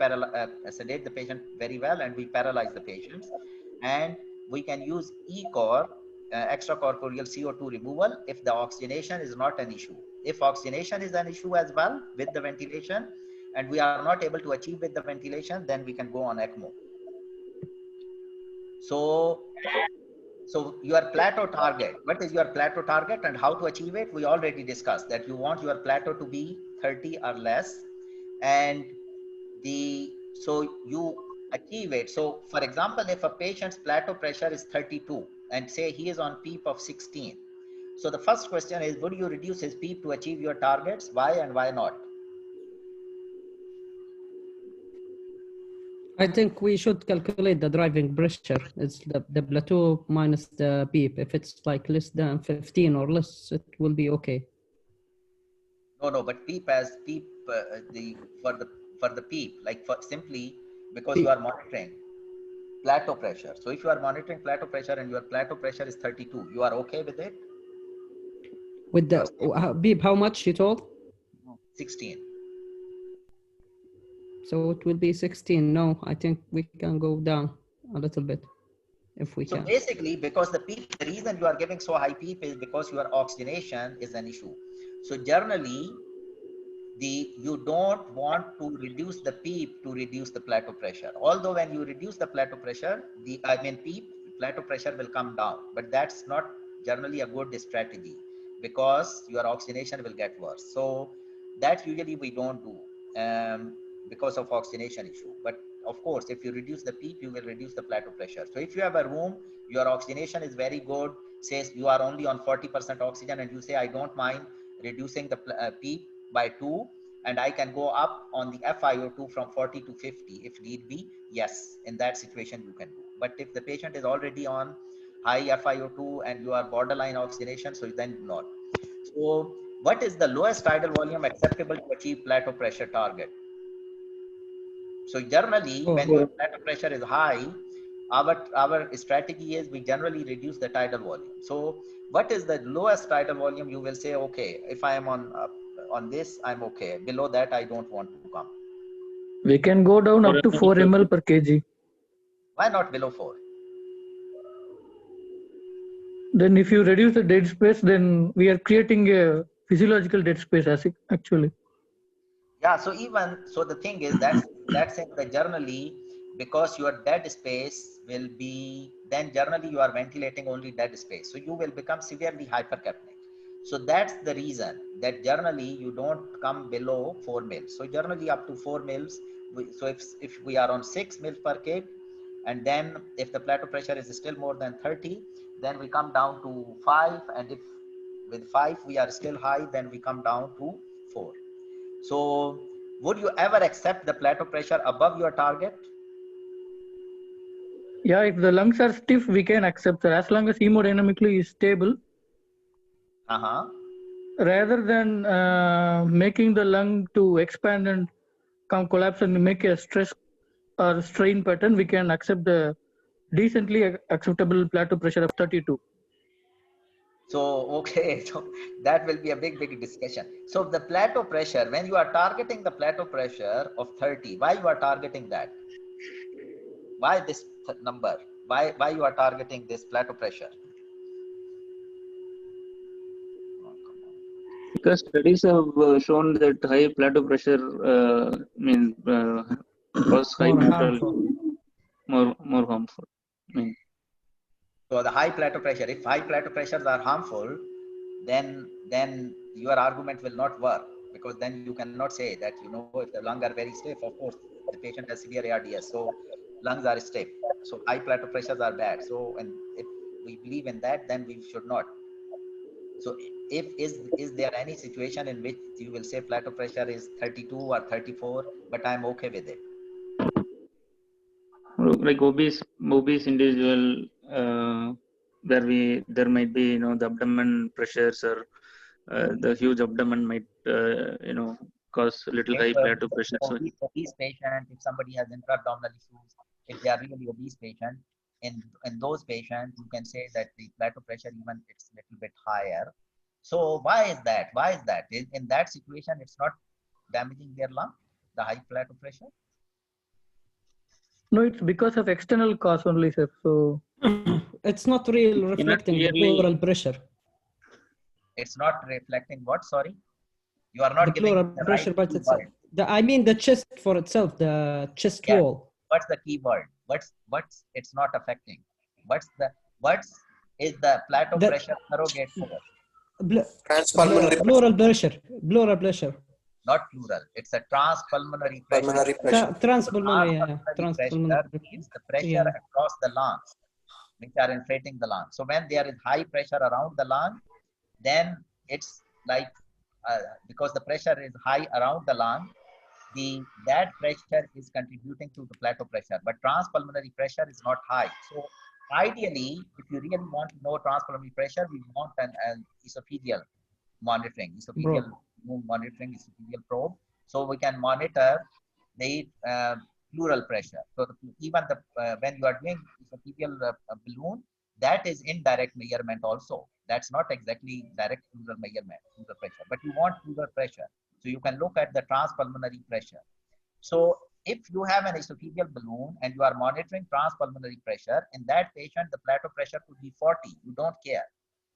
[SPEAKER 2] patient very well, and we paralyze the patients. And we can use ECOR, extracorporeal CO2 removal, if the oxygenation is not an issue. If oxygenation is an issue as well with the ventilation, and we are not able to achieve with the ventilation, then we can go on ECMO. So your plateau target, what is your plateau target and how to achieve it? We already discussed that you want your plateau to be 30 or less, and so you achieve it. So for example, if a patient's plateau pressure is 32 and say he is on PEEP of 16, so the first question is, would you reduce his PEEP to achieve your targets? Why and why not?
[SPEAKER 4] I think we should calculate the driving pressure. It's the plateau minus the PEEP. If it's like less than 15 or less, it will be okay.
[SPEAKER 2] No, but PEEP as PEEP for the PEEP, like simply because
[SPEAKER 4] PEEP.
[SPEAKER 2] you are monitoring plateau pressure. So if you are monitoring plateau pressure and your plateau pressure is 32, you are okay with it?
[SPEAKER 4] With the PEEP, how much you told?
[SPEAKER 2] 16.
[SPEAKER 4] So it will be 16. No, I think we can go down a little bit if we can.
[SPEAKER 2] So basically, because the PEEP, the reason you are giving so high PEEP is because your oxygenation is an issue. So generally, you don't want to reduce the PEEP to reduce the plateau pressure. Although when you reduce the plateau pressure, PEEP, plateau pressure will come down, but that's not generally a good strategy because your oxygenation will get worse. So that usually we don't do because of oxygenation issue. But of course, if you reduce the PEEP, you will reduce the plateau pressure. So if you have a room, your oxygenation is very good, says you are only on 40% oxygen, and you say, I don't mind reducing the PEEP by 2, and I can go up on the FiO2 from 40 to 50 if need be. Yes, in that situation you can do. But if the patient is already on high FiO2 and you are borderline oxygenation, so then not. So what is the lowest tidal volume acceptable to achieve plateau pressure target? So generally, when your plateau pressure is high, our strategy is we generally reduce the tidal volume. So what is the lowest tidal volume? You will say, okay, if I am on this, I'm okay. Below that, I don't want to come.
[SPEAKER 6] We can go down up to 4 ml per kg.
[SPEAKER 2] Why not below 4?
[SPEAKER 6] Then if you reduce the dead space, then we are creating a physiological dead space actually.
[SPEAKER 2] Yeah, so the thing is that's in the generally, because your dead space will be, then generally you are ventilating only dead space. So you will become severely hypercapnic. So that's the reason that generally you don't come below 4 mils. So generally up to 4 mils. So if we are on 6 mils per kg, and then if the plateau pressure is still more than 30, then we come down to 5. And if with 5 we are still high, then we come down to 4. So would you ever accept the plateau pressure above your target?
[SPEAKER 6] Yeah, if the lungs are stiff, we can accept that as long as hemodynamically is stable. Rather than making the lung to expand and come collapse and make a stress or strain pattern, we can accept the decently acceptable plateau pressure of 32.
[SPEAKER 2] So, okay, so that will be a big discussion. So the plateau pressure, when you are targeting the plateau pressure of 30, why you are targeting that? Why this number? Why you are targeting this plateau pressure?
[SPEAKER 5] Because studies have shown that high plateau pressure cause high mortality, more harmful.
[SPEAKER 2] So the high plateau pressure, if high plateau pressures are harmful, then your argument will not work, because then you cannot say that, if the lungs are very stiff, of course the patient has severe ARDS, so lungs are stiff, so high plateau pressures are bad. So, and if we believe in that, then we should not. So is there any situation in which you will say plateau pressure is 32 or 34, but I'm okay with it?
[SPEAKER 5] Like obese individual, where there might be the abdomen pressures, or the huge abdomen might cause a little high plateau pressure. So
[SPEAKER 2] obese patient, if somebody has intra-abdominal issues, if they are really obese patient, in those patients you can say that the plateau pressure even it's a little bit higher. So why is that? In that situation it's not damaging their lung, the high plateau pressure?
[SPEAKER 6] No, it's because of external cause only, sir. So
[SPEAKER 4] it's not really reflecting the pleural pressure.
[SPEAKER 2] It's not reflecting what? Sorry, you are not
[SPEAKER 4] the
[SPEAKER 2] giving
[SPEAKER 4] pleural
[SPEAKER 2] the
[SPEAKER 4] pressure,
[SPEAKER 2] right
[SPEAKER 4] but it's I mean the chest for itself, the chest wall.
[SPEAKER 2] What's the key word? What's it's not affecting? What is the plateau pressure surrogate for?
[SPEAKER 4] Pleural pressure.
[SPEAKER 2] Not pleural. It's a transpulmonary pressure.
[SPEAKER 4] Transpulmonary
[SPEAKER 2] pressure means the pressure across the lungs, which are inflating the lungs. So when there is high pressure around the lung, then it's like because the pressure is high around the lung, that pressure is contributing to the plateau pressure. But transpulmonary pressure is not high. So ideally, if you really want to know transpulmonary pressure, we want an esophageal monitoring, esophageal probe. So we can monitor the pleural pressure. So even when you are doing esophageal balloon, that is indirect measurement also. That's not exactly direct pleural measurement, pleural pressure, but you want pleural pressure. So you can look at the transpulmonary pressure. So if you have an esophageal balloon and you are monitoring transpulmonary pressure, in that patient, the plateau pressure could be 40. You don't care,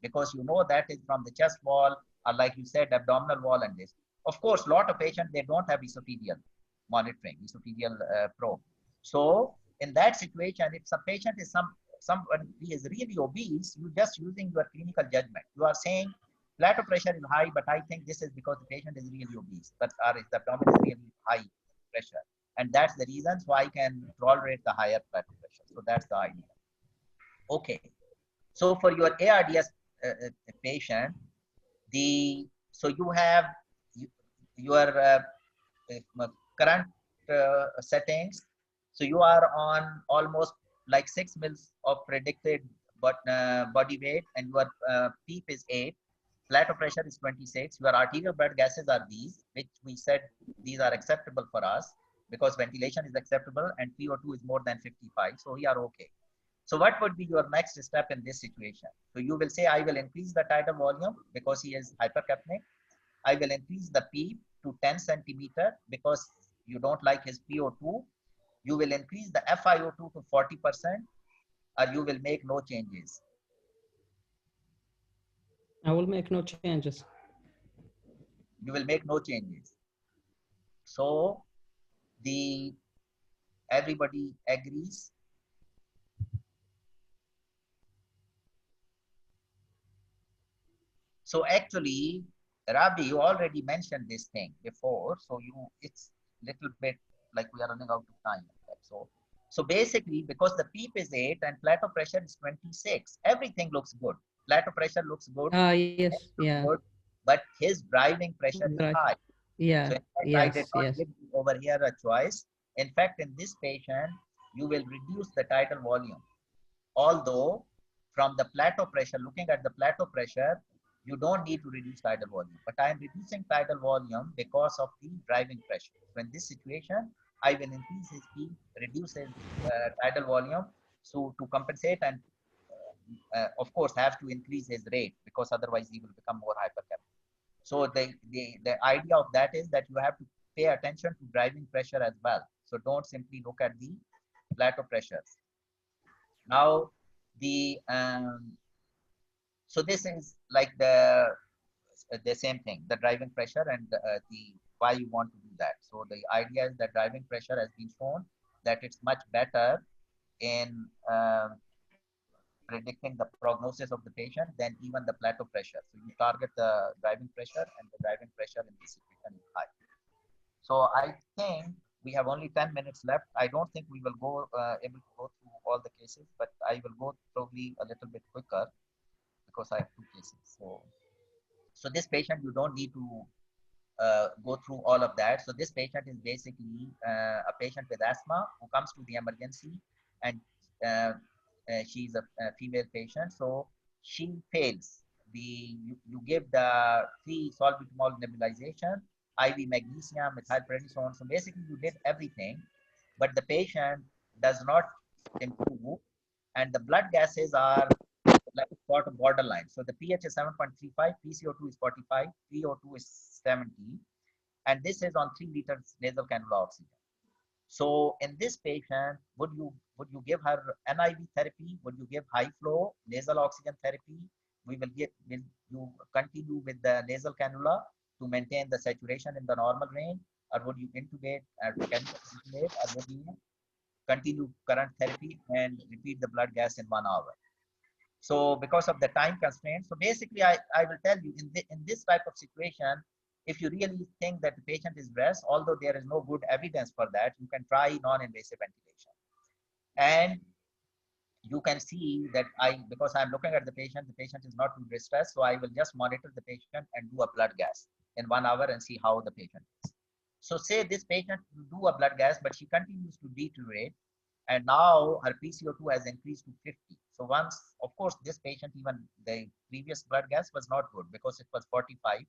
[SPEAKER 2] because you know that is from the chest wall, or like you said, abdominal wall and this. Of course, a lot of patients, they don't have esophageal monitoring, esophageal probe. So in that situation, if some patient is somebody is really obese, you're just using your clinical judgment. You are saying plateau pressure is high, but I think this is because the patient is really obese, but or the abdomen is really high pressure. And that's the reasons why I can tolerate the higher plateau pressure. So that's the idea. Okay. So for your ARDS patient, so you have your current settings. So you are on almost like 6 mils of predicted body weight, and your PEEP is 8. Plateau pressure is 26. Your arterial blood gases are these, which we said these are acceptable for us because ventilation is acceptable and PO2 is more than 55. So we are okay. So what would be your next step in this situation? So you will say, I will increase the tidal volume because he is hypercapnic. I will increase the PEEP to 10 centimeter because you don't like his PO2. You will increase the FiO2 to 40%, or you will make no changes.
[SPEAKER 4] I will make no changes.
[SPEAKER 2] You will make no changes. So everybody agrees. So actually, Rabi, you already mentioned this thing before. So it's little bit like we are running out of time. So basically, because the PEEP is 8 and plateau pressure is 26, everything looks good. Plateau pressure looks good.
[SPEAKER 4] Yes, yeah.
[SPEAKER 2] Good, but his driving pressure is high.
[SPEAKER 4] Yeah,
[SPEAKER 2] so in fact,
[SPEAKER 4] yes,
[SPEAKER 2] I did not give you over here a choice. In fact, in this patient, you will reduce the tidal volume. Although from the plateau pressure, looking at the plateau pressure, you don't need to reduce tidal volume. But I am reducing tidal volume because of the driving pressure. So in this situation, I will increase his speed, reduce his tidal volume, so to compensate, and of course have to increase his rate because otherwise he will become more hypercapnic. So the idea of that is that you have to pay attention to driving pressure as well. So don't simply look at the plateau pressures. Now so this is like the same thing, the driving pressure and the why you want to do that. So the idea is that driving pressure has been shown that it's much better in predicting the prognosis of the patient than even the plateau pressure. So you target the driving pressure, and the driving pressure in this situation is high. So I think we have only 10 minutes left. I don't think we will go able to go through all the cases, but I will go probably a little bit quicker because I have 2 cases. So this patient, you don't need to go through all of that. So this patient is basically a patient with asthma who comes to the emergency, and she's a female patient. So she fails. You give the 3 salbutamol nebulization, IV magnesium, methylprednisone. So basically you did everything, but the patient does not improve, and the blood gases are like sort of borderline. So the pH is 7.35, PCO2 is 45, PO2 is 70, and this is on 3 liters nasal cannula oxygen. So in this patient, would you give her NIV therapy? Would you give high flow nasal oxygen therapy? Will you continue with the nasal cannula to maintain the saturation in the normal range, or would you intubate? Can you intubate, or would you continue current therapy and repeat the blood gas in 1 hour? So because of the time constraints, so basically I will tell you in this type of situation, if you really think that the patient is breast, although there is no good evidence for that, you can try non-invasive ventilation. And you can see that because I'm looking at the patient is not too distressed, so I will just monitor the patient and do a blood gas in 1 hour and see how the patient is. So say this patient do a blood gas, but she continues to deteriorate, and now her PCO2 has increased to 50. So once, of course, this patient, even the previous blood gas was not good because it was 45.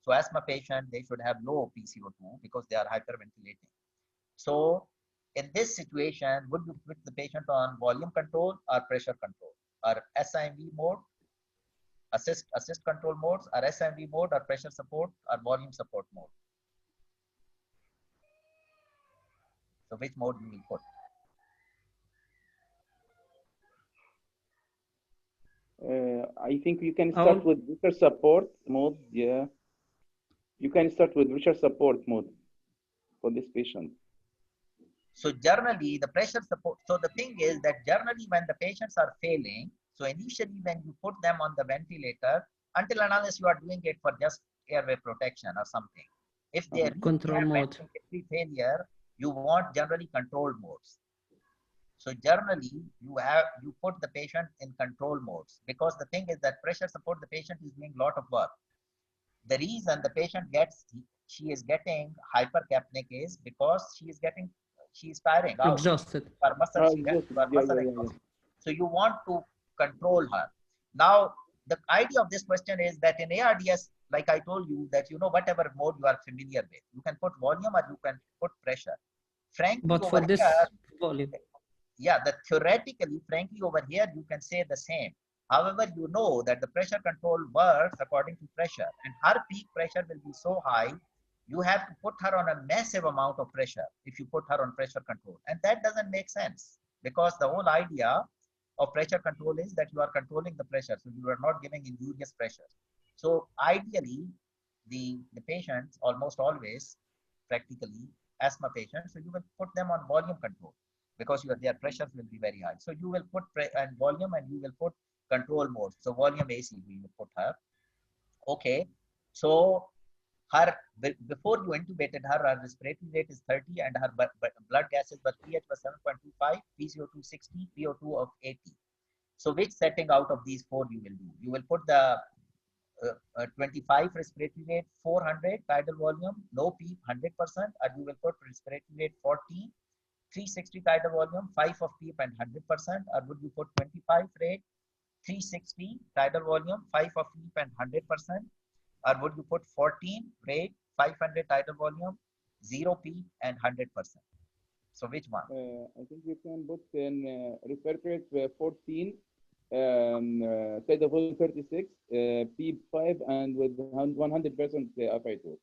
[SPEAKER 2] So asthma patient, they should have low PCO2 because they are hyperventilating. So in this situation, would you put the patient on volume control or pressure control, or SIMV mode, assist control modes, or SIMV mode, or pressure support, or volume support mode? So which mode you will put?
[SPEAKER 7] I think you can start with pressure support mode. Yeah, you can start with pressure support mode for this patient.
[SPEAKER 2] So generally the pressure support, so the thing is that generally when the patients are failing, so initially when you put them on the ventilator, until and unless you are doing it for just airway protection or something, if they
[SPEAKER 4] control mode
[SPEAKER 2] failure, you want generally controlled modes. So generally you put the patient in control modes, because the thing is that pressure support, the patient is doing a lot of work. The reason the patient gets she is getting hypercapnic is because she is tiring out.
[SPEAKER 4] Exhausted.
[SPEAKER 2] Her muscle, she has her muscle exhausted. So you want to control her. Now, the idea of this question is that in ARDS, like I told you, that whatever mode you are familiar with, you can put volume or you can put pressure. Frankly,
[SPEAKER 4] But for this volume,
[SPEAKER 2] yeah, theoretically, frankly, over here, you can say the same. However, you know that the pressure control works according to pressure, and her peak pressure will be so high, you have to put her on a massive amount of pressure if you put her on pressure control. And that doesn't make sense, because the whole idea of pressure control is that you are controlling the pressure, so you are not giving injurious pressure. So ideally, the patients almost always, practically, asthma patients, so you will put them on volume control, because their pressures will be very high. So you will put volume, and you will put control mode. So volume AC, we will put her. Okay. So her, before you intubated her, her respiratory rate is 30 and her blood gases, but pH was 7.25, PCO2 60, PO2 of 80. So which setting out of these four you will do? You will put the 25 respiratory rate, 400 tidal volume, no PEEP 100%, or you will put respiratory rate 40, 360 tidal volume, 5 of PEEP and 100%, or would you put 25 rate, 360 tidal volume, 5 of PEEP and 100%, or would you put 14 rate, 500 tidal volume, 0 PEEP and 100%? So which one?
[SPEAKER 7] I think you can put in respiratory rate 14, tidal volume 36, PEEP 5, and with 100% FiO2.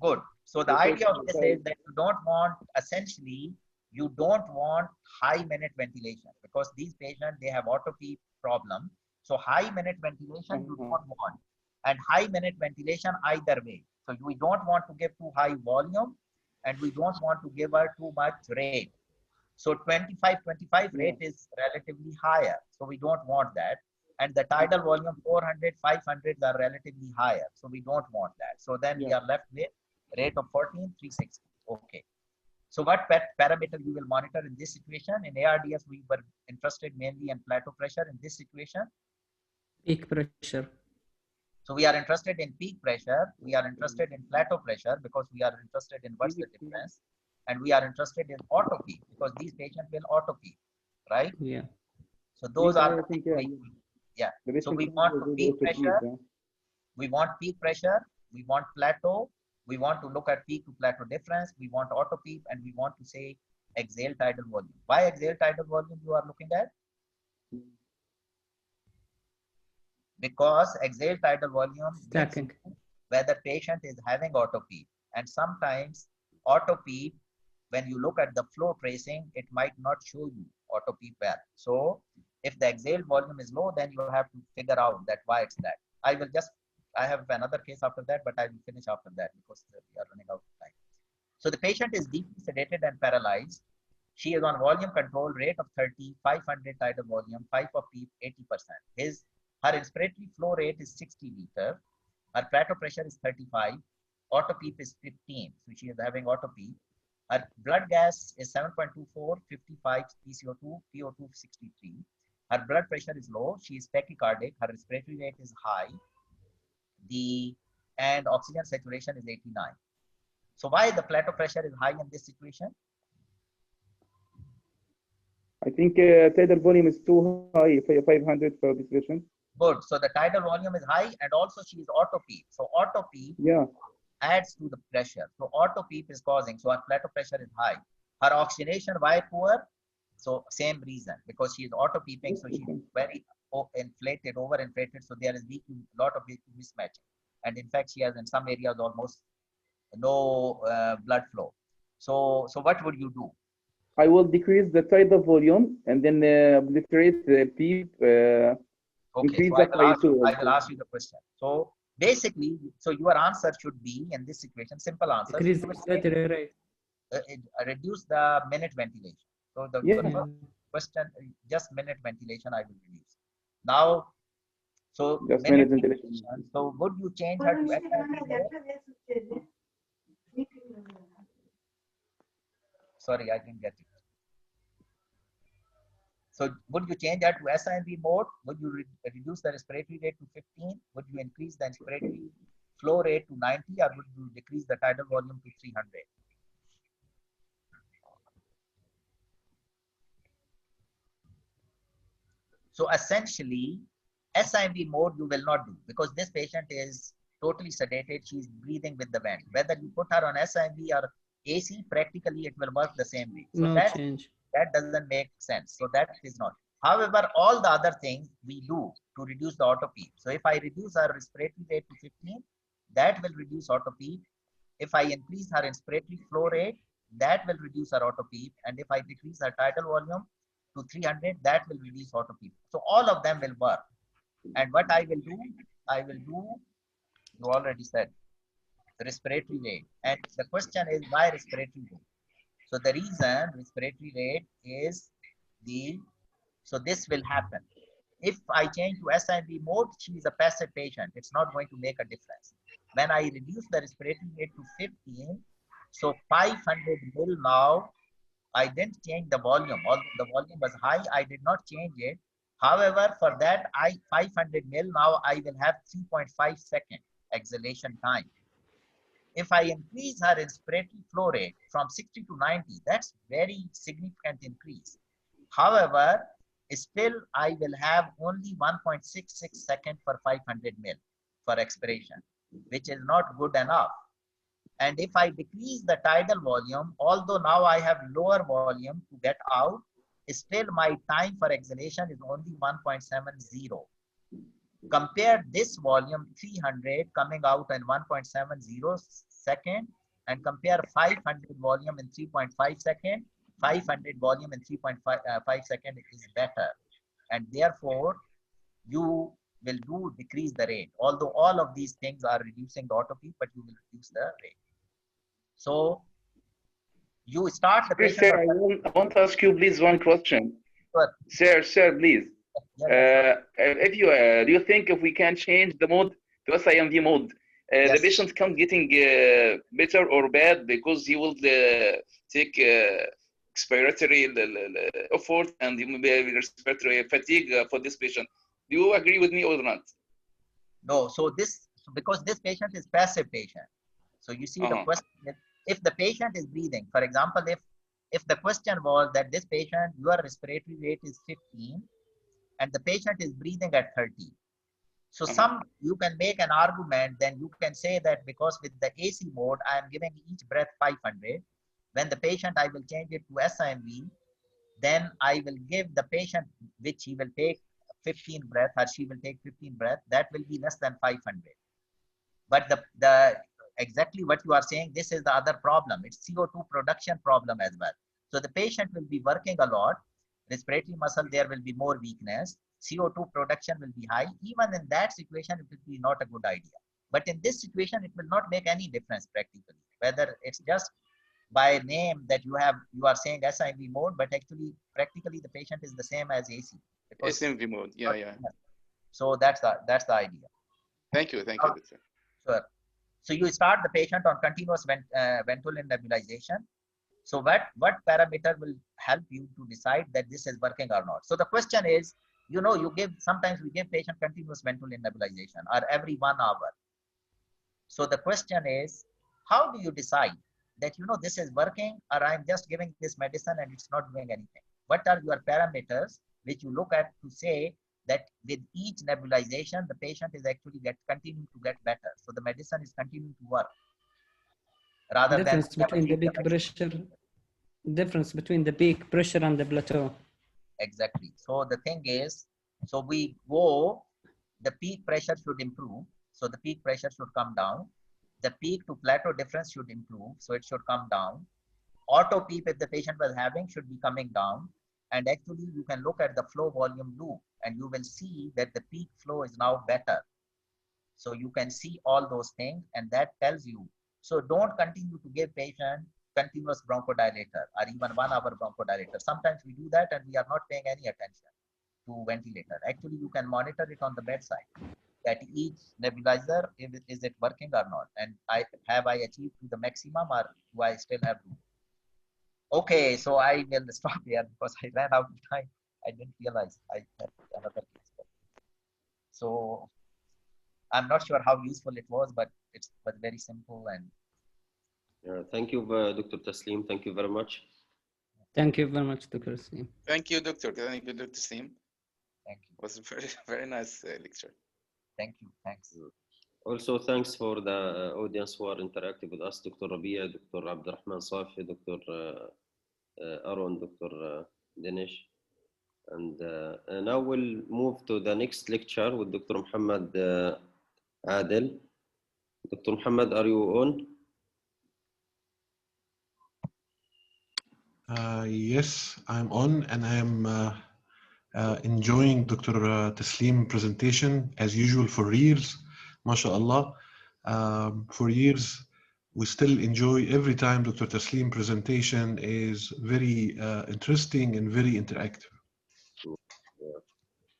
[SPEAKER 2] Good. So the idea of this is that you don't want, essentially, you don't want high minute ventilation, because these patients, they have auto PEEP problem. So high minute ventilation you don't want, and high minute ventilation either way. So we don't want to give too high volume, and we don't want to give her too much rate. So 25 rate is relatively higher, so we don't want that. And the tidal volume 400, 500 are relatively higher, so we don't want that. So then we are left with rate of 14, 360. Okay. So what parameter you will monitor in this situation? In ARDS, we were interested mainly in plateau pressure. In this situation,
[SPEAKER 4] peak pressure.
[SPEAKER 2] So we are interested in peak pressure. We are interested in plateau pressure, because we are interested in what's the difference. And we are interested in auto peak, because these patients will auto peak, right?
[SPEAKER 4] Yeah.
[SPEAKER 2] So those are the things So we want peak pressure. We want peak pressure. We want plateau. We want to look at peak to plateau difference. We want auto peak, and we want to say exhale tidal volume. Why exhale tidal volume you are looking at? Because exhale tidal volume
[SPEAKER 4] Stacking,
[SPEAKER 2] whether patient is having auto peak, and sometimes auto peak, when you look at the flow tracing, it might not show you auto peak well. So if the exhale volume is low, then you have to figure out that why it's that. I have another case after that, but I will finish after that, because we are running out of time. So the patient is deeply sedated and paralyzed. She is on volume control, rate of 30, 500 tidal volume, 5 of PEEP, 80%. Her respiratory flow rate is 60 liter. Her plateau pressure is 35. Auto PEEP is 15. So she is having auto PEEP. Her blood gas is 7.24, 55 PCO2, PO2 63. Her blood pressure is low. She is tachycardic. Her respiratory rate is high. And oxygen saturation is 89. So why the plateau pressure is high in this situation?
[SPEAKER 7] I think tidal volume is too high, 500 for this patient.
[SPEAKER 2] Good. So the tidal volume is high, and also she is auto PEEP. So auto PEEP adds to the pressure. So auto PEEP is causing, so her plateau pressure is high. Her oxygenation, why poor? So same reason, because she is auto PEEPing, so she is very inflated, overinflated. So there is a lot of mismatching. And in fact, she has in some areas almost no blood flow. So what would you do?
[SPEAKER 7] I will decrease the tidal volume and then obliterate the PEEP.
[SPEAKER 2] Okay, so I will ask you the question. So basically, so your answer should be in this situation, simple answer. Reduce the minute ventilation. So the question, just minute ventilation, I will reduce. Now, so
[SPEAKER 7] just minute ventilation.
[SPEAKER 2] So would you change her to SINV? Sorry, I didn't get it. So would you change that to SINV mode? Would you reduce the respiratory rate to 15? Would you increase the respiratory flow rate to 90, or would you decrease the tidal volume to 300? So essentially, SIMV mode you will not do, because this patient is totally sedated. She's breathing with the vent. Whether you put her on SIMV or AC, practically it will work the same way. So
[SPEAKER 4] No
[SPEAKER 2] that
[SPEAKER 4] change.
[SPEAKER 2] doesn't make sense. So that is not. However, all the other things we do to reduce the auto peak. So if I reduce her respiratory rate to 15, that will reduce auto peak. If I increase her inspiratory flow rate, that will reduce her auto peak. And if I decrease her tidal volume to 300, that will reduce auto peak. So all of them will work. And what I will do, you already said, respiratory rate. And the question is, why respiratory rate? So the reason respiratory rate is so this will happen. If I change to SIMV mode, she is a passive patient. It's not going to make a difference. When I reduce the respiratory rate to 15, so 500 mil now, I didn't change the volume. Although the volume was high, I did not change it. However, for that, 500 mil, now I will have 3.5 second exhalation time. If I increase her inspiratory flow rate from 60 to 90, that's very significant increase. However, still I will have only 1.66 second for 500 mil for expiration, which is not good enough. And if I decrease the tidal volume, although now I have lower volume to get out, still my time for exhalation is only 1.70. Compare this volume 300 coming out in 1.70 second, and compare 500 volume in 3.5 second. 500 volume in 3.5 second is better, and therefore you will decrease the rate. Although all of these things are reducing the auto peak, but you will reduce the rate. So you start the patient.
[SPEAKER 7] Sir, I want to ask you please one question.
[SPEAKER 2] Sure.
[SPEAKER 7] Sir, please. If you do you think if we can change the mode to SIMV mode,
[SPEAKER 2] Yes.
[SPEAKER 7] the patient can getting better or bad, because he will take expiratory effort and he will be respiratory fatigue for this patient. Do you agree with me or not?
[SPEAKER 2] No. So because this patient is passive patient. So you see the question is, if the patient is breathing, for example, if the question was that this patient, your respiratory rate is 15 and the patient is breathing at 30. So you can make an argument, then you can say that because with the AC mode, I am giving each breath 500. When the patient, I will change it to SIMV, then I will give the patient, which he will take 15 breath, or she will take 15 breath, that will be less than 500. But the exactly what you are saying, this is the other problem. It's CO2 production problem as well. So the patient will be working a lot, respiratory muscle, there will be more weakness, CO2 production will be high. Even in that situation, it will be not a good idea. But in this situation, it will not make any difference practically, whether it's just by name that you are saying SIMV mode, but actually practically the patient is the same as AC.
[SPEAKER 3] SIMV mode, yeah.
[SPEAKER 2] So that's the idea.
[SPEAKER 3] Thank you.
[SPEAKER 2] Sure. So you start the patient on continuous Ventolin nebulization. So what parameter will help you to decide that this is working or not? So the question is, sometimes we give patient continuous Ventolin nebulization or every 1 hour. So the question is, how do you decide that, this is working, or I'm just giving this medicine and it's not doing anything? What are your parameters which you look at to say that with each nebulization, the patient is actually continuing to get better? So the medicine is continuing to work.
[SPEAKER 4] Difference between the peak pressure and the plateau.
[SPEAKER 2] Exactly. So the thing is, the peak pressure should improve. So the peak pressure should come down. The peak to plateau difference should improve. So it should come down. Auto peak, if the patient was having, should be coming down. And actually, you can look at the flow volume loop and you will see that the peak flow is now better. So you can see all those things, and that tells you. So don't continue to give patient continuous bronchodilator or even 1 hour bronchodilator. Sometimes we do that and we are not paying any attention to ventilator. Actually, you can monitor it on the bedside, that each nebulizer, is it working or not? And have I achieved to the maximum, or do I still have room? Okay, so I will stop here because I ran out of time. I didn't realize I had another case. So I'm not sure how useful it was, but it was very simple. And
[SPEAKER 1] Thank you, Dr. Taslim. Thank you very much.
[SPEAKER 4] Thank you very much, Dr. Taslim.
[SPEAKER 3] Thank you, Doctor. Thank you, Dr. Taslim.
[SPEAKER 2] thank you,
[SPEAKER 3] It was a very nice lecture.
[SPEAKER 2] thank you, thanks.
[SPEAKER 1] Also, thanks for the audience who are interactive with us, Dr. Rabia, Dr. Abdurrahman Safi, Dr. Aaron, Dr. Dinesh. And now we'll move to the next lecture with Dr. Muhammad Adel. Dr. Muhammad, are you on?
[SPEAKER 8] Yes, I'm on, and I am enjoying Dr. Taslim presentation as usual for years, mashallah. For years, we still enjoy every time Dr. Taslim presentation is very interesting and very interactive.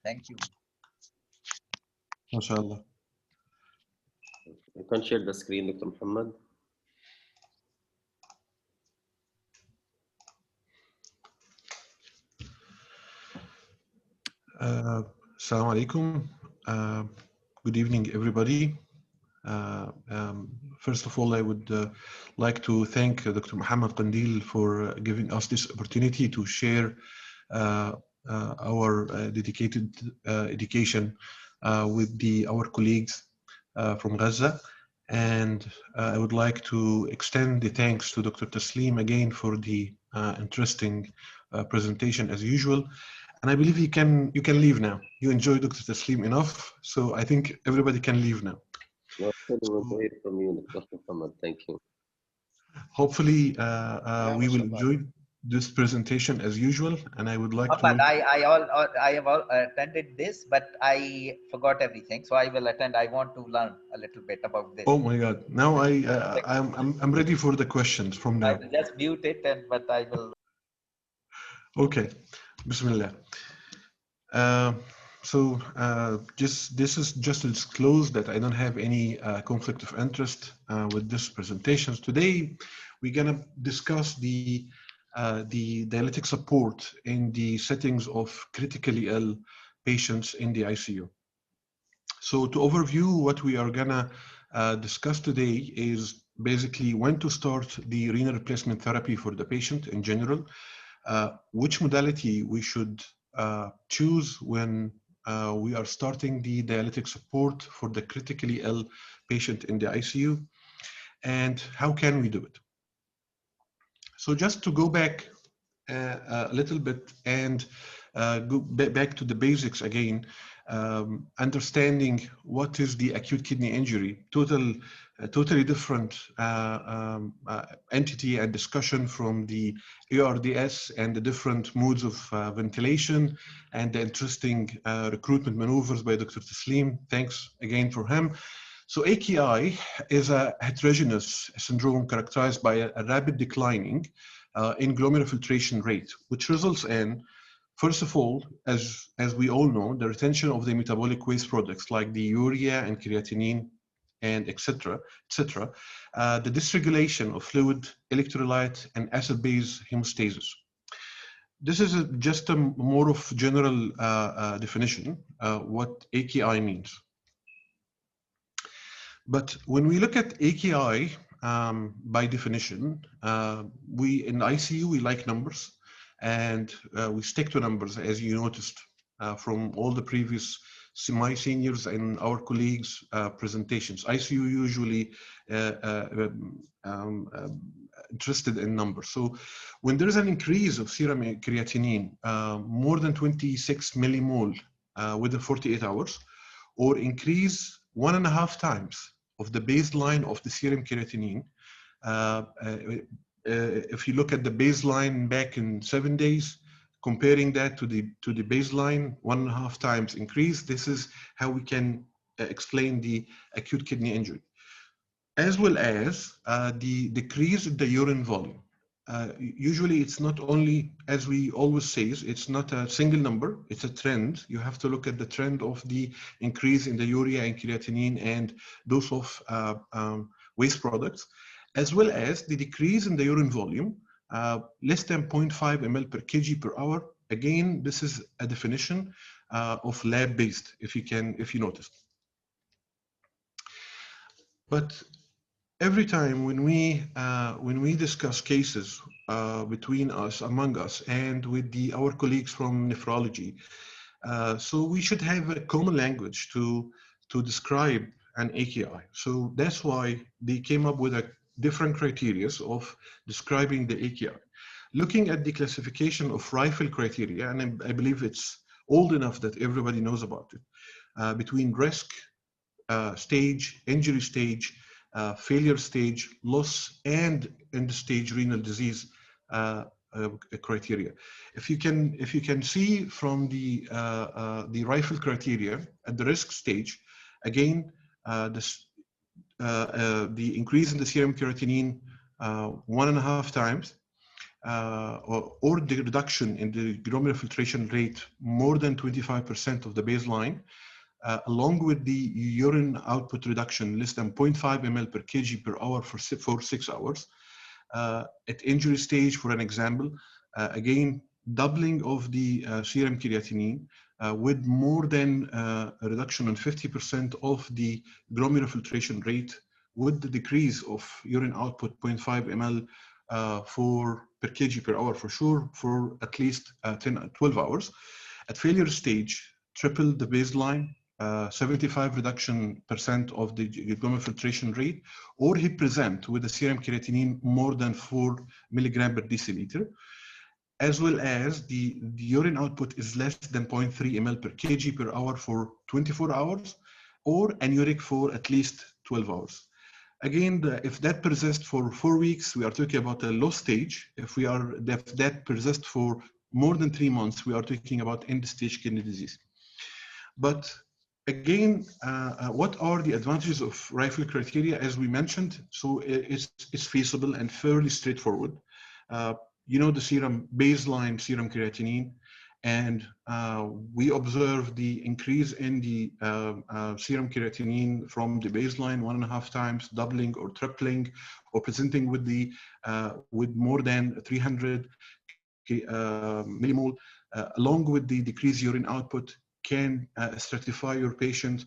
[SPEAKER 2] Thank you.
[SPEAKER 8] MashaAllah.
[SPEAKER 1] You can share the screen, Dr. Muhammad.
[SPEAKER 8] Assalamu alaikum. Good evening, everybody. First of all, I would like to thank Dr. Muhammad Qandil for giving us this opportunity to share our dedicated education with our colleagues from Gaza. And I would like to extend the thanks to Dr. Taslim again for the interesting presentation as usual. And I believe you can leave now. You enjoyed Dr. Taslim enough, so I think everybody can leave now.
[SPEAKER 1] Well, to hear from you, Dr. Muhammad. Thank you.
[SPEAKER 8] Hopefully, we will enjoy this presentation as usual, and I would like
[SPEAKER 2] But
[SPEAKER 8] to.
[SPEAKER 2] I have attended this, but I forgot everything, so I will attend. I want to learn a little bit about this.
[SPEAKER 8] Oh my God! Now I'm ready for the questions from now.
[SPEAKER 2] I will just mute it, but I will.
[SPEAKER 8] Okay, Bismillah. So this is just to disclose that I don't have any conflict of interest with this presentations. Today, we're gonna discuss the dialytic support in the settings of critically ill patients in the ICU. So to overview, what we are gonna discuss today is basically when to start the renal replacement therapy for the patient in general, which modality we should choose when we are starting the dialytic support for the critically ill patient in the ICU, and how can we do it. So just to go back a little bit and go back to the basics again, understanding what is the acute kidney injury, totally different entity and discussion from the ARDS and the different modes of ventilation and the interesting recruitment maneuvers by Dr. Taslim. Thanks again for him. So AKI is a heterogeneous syndrome characterized by a rapid declining in glomerular filtration rate, which results in, first of all, as we all know, the retention of the metabolic waste products like the urea and creatinine and etc., the dysregulation of fluid, electrolyte, and acid-base hemostasis. This is just a more of general definition, what AKI means. But when we look at AKI, by definition, we in ICU, we like numbers, and we stick to numbers, as you noticed from all the previous my seniors and our colleagues' presentations. ICU usually interested in numbers. So when there's an increase of serum creatinine, more than 26 millimole within 48 hours, or increase 1.5 times of the baseline of the serum creatinine, if you look at the baseline back in 7 days, comparing that to the baseline 1.5 times increase, this is how we can explain the acute kidney injury, as well as the decrease in the urine volume. Usually it's not only, as we always say, it's not a single number, it's a trend. You have to look at the trend of the increase in the urea and creatinine and those of waste products, as well as the decrease in the urine volume, less than 0.5 ml per kg per hour. Again, this is a definition of lab-based, if you noticed. But every time when we discuss cases between us, among us, and with our colleagues from nephrology, so we should have a common language to describe an AKI. So that's why they came up with a different criteria of describing the AKI. Looking at the classification of Reifel criteria, and I believe it's old enough that everybody knows about it, between risk, stage, injury stage, failure stage, loss, and end stage renal disease criteria. If you can see from the Reifel criteria at the risk stage, again, the increase in the serum creatinine 1.5 times, or the reduction in the glomerular filtration rate more than 25% of the baseline, along with the urine output reduction less than 0.5 ml per kg per hour for 6 hours. At injury stage, for an example, again, doubling of the serum creatinine with more than a reduction on 50% of the glomerular filtration rate, with the decrease of urine output 0.5 ml per kg per hour for sure, for at least 12 hours. At failure stage, triple the baseline, 75% reduction of the glomerular filtration rate, or he present with a serum creatinine more than 4 milligram per deciliter, as well as the urine output is less than 0.3 ml per kg per hour for 24 hours, or anuric for at least 12 hours. Again, if that persists for 4 weeks, we are talking about a low stage. If that persists for more than 3 months, we are talking about end-stage kidney disease. But again, what are the advantages of Reifel criteria? As we mentioned, so it's feasible and fairly straightforward. You know the baseline serum creatinine, and we observe the increase in the serum creatinine from the baseline 1.5 times, doubling or tripling, or presenting with more than 300 millimole, along with the decreased urine output, can stratify your patient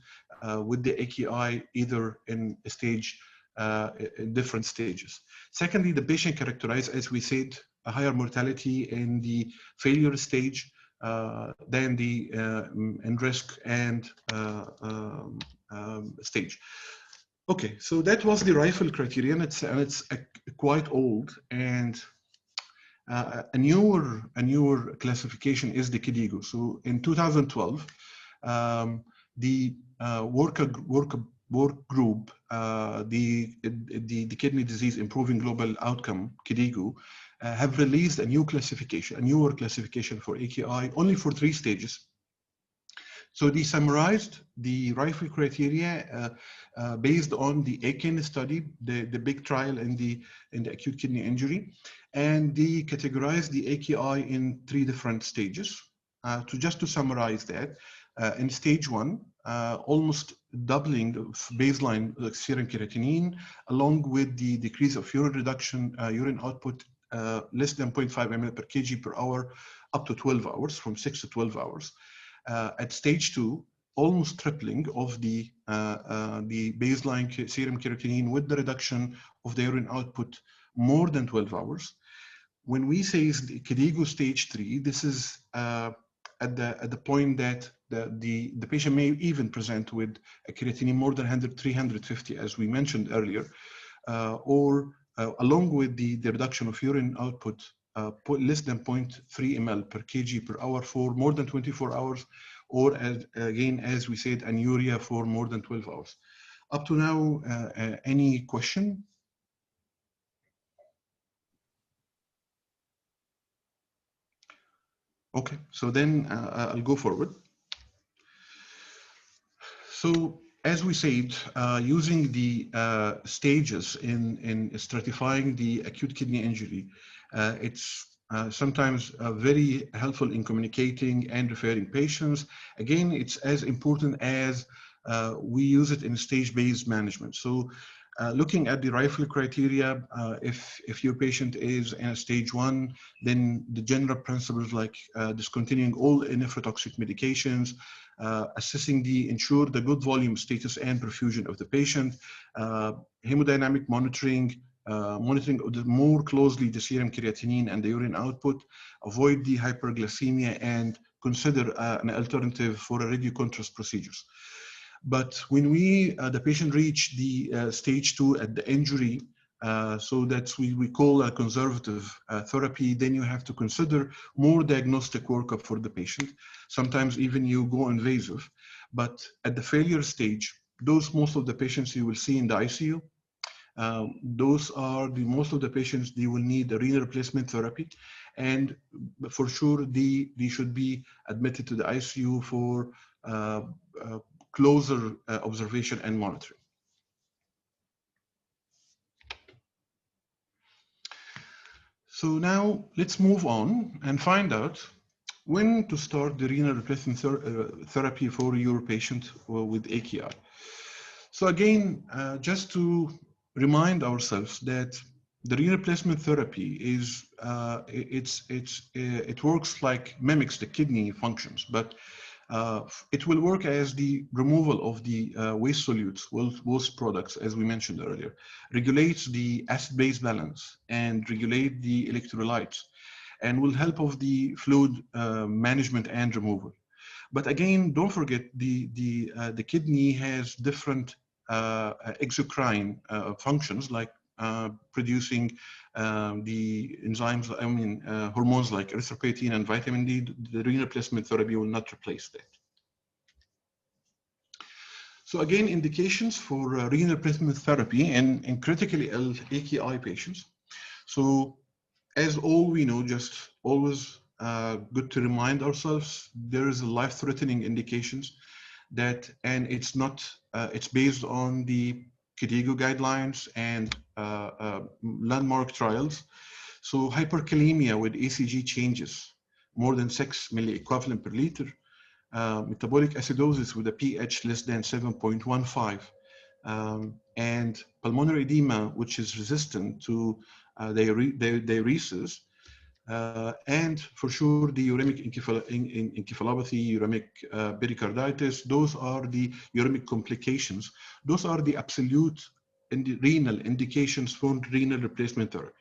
[SPEAKER 8] with the AKI either in in different stages. Secondly, the patient characterized, as we said, a higher mortality in the failure stage than the in risk and stage. Okay, so that was the Reifel criterion, and it's quite old, and a newer classification is the KDIGO. So in 2012, the work group, the Kidney Disease Improving Global Outcome, KDIGO, have released a newer classification for AKI, only for 3 stages. So they summarized the Reifel criteria based on the AKIN study, the big trial in the acute kidney injury, and they categorized the AKI in 3 different stages. Just to summarize that, in stage 1, almost doubling the baseline serum creatinine, along with the decrease of urine output less than 0.5 ml per kg per hour, up to 12 hours, from 6 to 12 hours. At stage 2, almost tripling of the baseline serum creatinine with the reduction of the urine output more than 12 hours. When we say KDIGO stage 3, this is at the point that the patient may even present with a creatinine more than 350, as we mentioned earlier, or along with the reduction of urine output less than 0.3 ml per kg per hour for more than 24 hours, or again, as we said, anuria for more than 12 hours. Up to now, any question? Okay, so then I'll go forward. So as we said, using the stages in stratifying the acute kidney injury, it's sometimes very helpful in communicating and referring patients. Again, it's as important as we use it in stage-based management. So Looking at the rifle criteria, if your patient is in a stage 1, then the general principles like discontinuing all nephrotoxic medications, ensure the good volume status and perfusion of the patient, hemodynamic monitoring, monitoring more closely the serum creatinine and the urine output, avoid the hyperglycemia, and consider an alternative for a radiocontrast procedures. But when the patient reach the stage 2 at the injury, so that's we call a conservative therapy, then you have to consider more diagnostic workup for the patient. Sometimes even you go invasive. But at the failure stage, most of the patients you will see in the ICU, those are most of the patients, they will need a renal replacement therapy. And for sure, they should be admitted to the ICU for closer observation and monitoring. So now let's move on and find out when to start the renal replacement therapy for your patient with AKI. So again, just to remind ourselves that the renal replacement therapy is, it works like mimics the kidney functions, but it will work as the removal of the waste solutes, waste products, as we mentioned earlier, regulates the acid-base balance and regulate the electrolytes, and will help of the fluid management and removal. But again, don't forget the kidney has different exocrine functions, like producing the enzymes, hormones like erythropoietin and vitamin D. The renal replacement therapy will not replace that. So again, indications for renal replacement therapy in critically ill AKI patients. So as all we know, just always good to remind ourselves, there is a life-threatening indications that, and it's not, it's based on the KDIGO guidelines and landmark trials. So hyperkalemia with ECG changes, more than 6 milliequivalent per liter, metabolic acidosis with a pH less than 7.15, and pulmonary edema, which is resistant to diuresis, and for sure the uremic encephalopathy, uremic pericarditis. Those are the uremic complications. Those are the absolute renal indications for renal replacement therapy.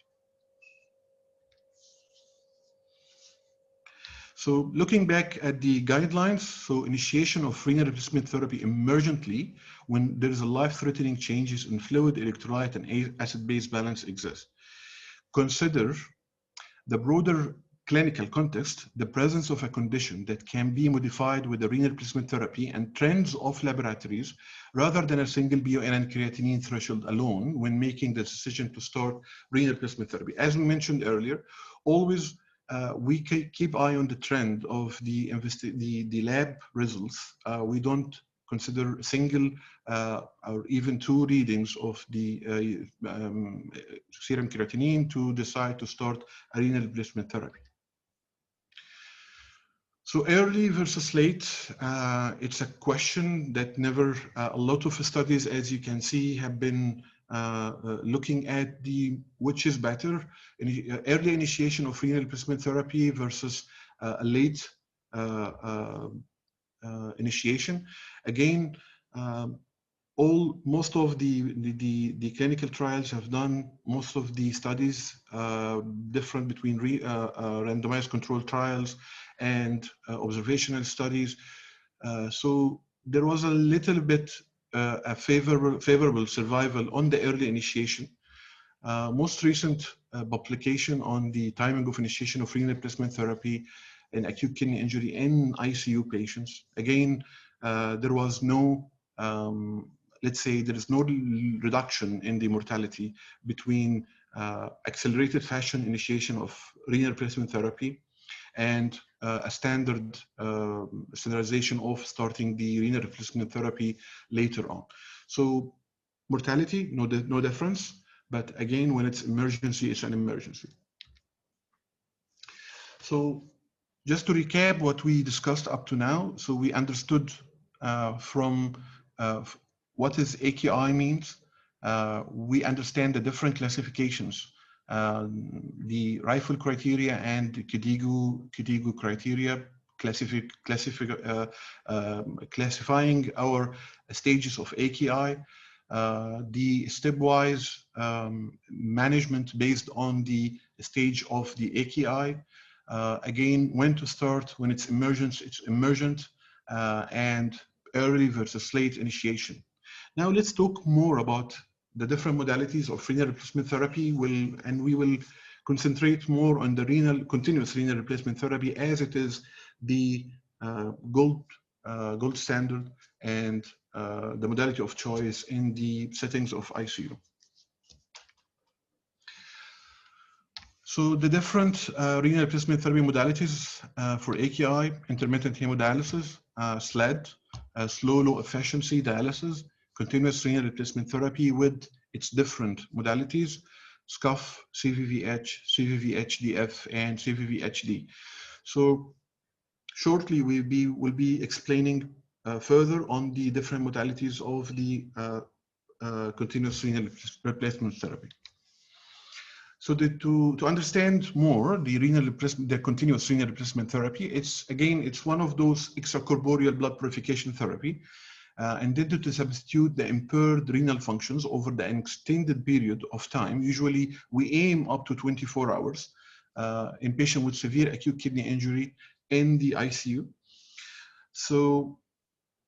[SPEAKER 8] So looking back at the guidelines, so initiation of renal replacement therapy emergently when there is a life-threatening changes in fluid, electrolyte, and acid-base balance exist. Consider the broader clinical context, the presence of a condition that can be modified with the renal replacement therapy, and trends of laboratories rather than a single BUN and creatinine threshold alone when making the decision to start renal replacement therapy. As we mentioned earlier, always we keep eye on the trend of the lab results. We don't consider single or even 2 readings of the serum creatinine to decide to start a renal replacement therapy. So early versus late, it's a question that never, a lot of studies, as you can see, have been looking at which is better, early initiation of renal replacement therapy versus a late initiation. Again, most of the clinical trials have done, most of the studies different between randomized controlled trials and observational studies. So there was a little bit a favorable survival on the early initiation. Most recent publication on the timing of initiation of renal replacement therapy in acute kidney injury in ICU patients. Again, there was no, let's say there is no reduction in the mortality between accelerated fashion initiation of renal replacement therapy and a standardization of starting the renal replacement therapy later on. So mortality, no difference, but again, when it's emergency, it's an emergency. So just to recap what we discussed up to now, so we understood from what is AKI means, we understand the different classifications, the Reifel criteria and the Kidego criteria, classifying our stages of AKI, the stepwise management based on the stage of the AKI. Again, when to start, when it's emergent, and early versus late initiation. Now let's talk more about the different modalities of renal replacement therapy, and we will concentrate more on the continuous renal replacement therapy, as it is the gold standard and the modality of choice in the settings of ICU. So the different renal replacement therapy modalities for AKI: intermittent hemodialysis, SLED, slow low efficiency dialysis, continuous renal replacement therapy with its different modalities: SCUF, CVVH, CVVHDF, and CVVHD. So shortly we'll be explaining further on the different modalities of the continuous renal replacement therapy. So to understand more the continuous renal replacement therapy, it's one of those extracorporeal blood purification therapy intended to substitute the impaired renal functions over the extended period of time. Usually we aim up to 24 hours in patients with severe acute kidney injury in the ICU. So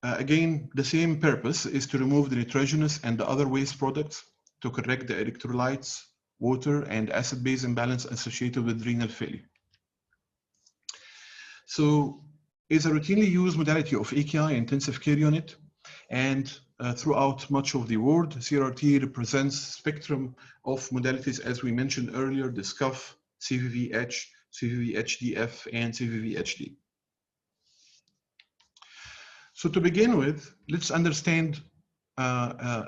[SPEAKER 8] again, the same purpose is to remove the nitrogenous and the other waste products to correct the electrolytes, water, and acid-base imbalance associated with renal failure. So it's a routinely used modality of AKI intensive care unit, and throughout much of the world, CRRT represents spectrum of modalities, as we mentioned earlier: the SCUF, CVVH, CVVHDF, and CVVHD. So to begin with, let's understand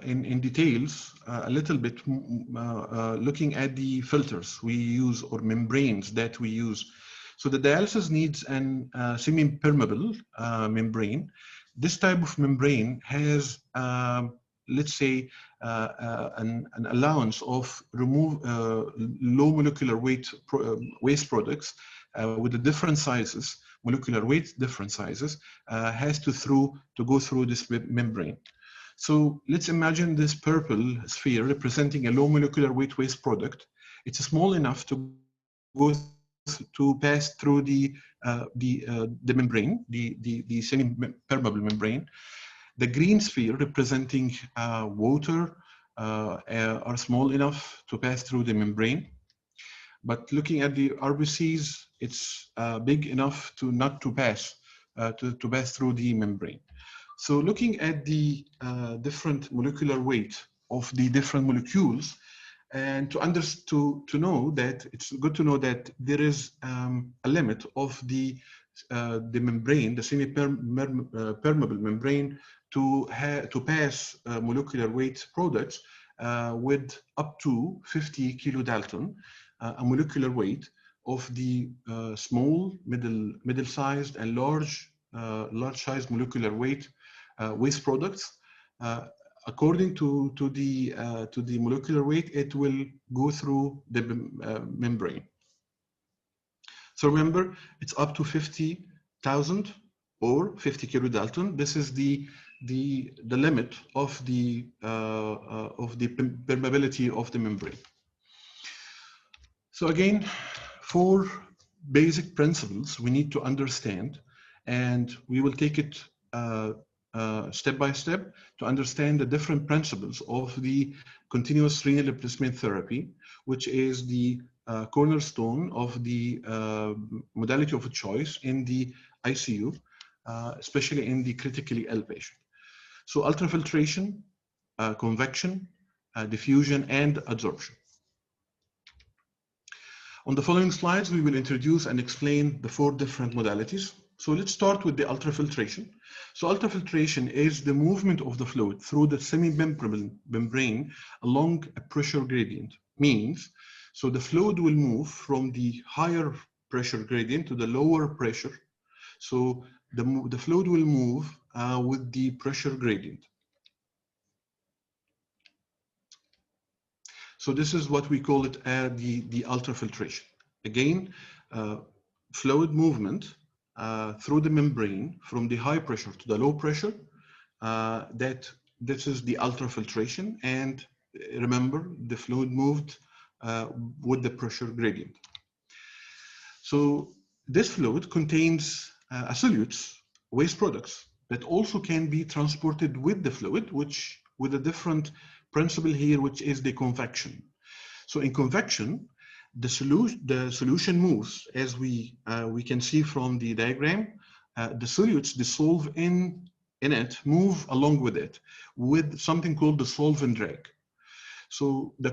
[SPEAKER 8] in details a little bit, looking at the filters we use or membranes that we use. So the dialysis needs an semi-permeable membrane. This type of membrane has, let's say, an allowance of low molecular weight waste products with the different sizes, molecular weight different sizes, has to go through this membrane. So let's imagine this purple sphere representing a low molecular weight waste product. It's small enough to pass through the membrane, the semi-permeable membrane. The green sphere representing water are small enough to pass through the membrane. But looking at the RBCs, it's big enough to pass through the membrane. So looking at the different molecular weight of the different molecules, and to know that it's good to know that there is a limit of the membrane, the semi-permeable membrane, to pass molecular weight products with up to 50 kilodalton, a molecular weight of the small, middle-sized, and large-sized molecular weight waste products. According to the molecular weight, it will go through the membrane. So remember, it's up to 50,000 or 50 kilodalton. This is the limit of the permeability of the membrane. So again, 4 basic principles we need to understand, and we will take it step by step to understand the different principles of the continuous renal replacement therapy, which is the cornerstone of the modality of choice in the ICU, especially in the critically ill patient. So ultrafiltration, convection, diffusion, and adsorption. On the following slides, we will introduce and explain the 4 different modalities. So let's start with the ultrafiltration. So ultrafiltration is the movement of the fluid through the semi-permeable membrane along a pressure gradient. Means, so the fluid will move from the higher pressure gradient to the lower pressure. So the fluid will move with the pressure gradient. So this is what we call it the ultrafiltration. Again, fluid movement through the membrane from the high pressure to the low pressure. This is the ultrafiltration, and remember the fluid moved with the pressure gradient. So this fluid contains solutes, waste products that also can be transported with the fluid, which with a different principle here, which is the convection. So in convection, the solution moves, as we can see from the diagram. The solutes dissolve in it, move along with it, with something called the solvent drag. So the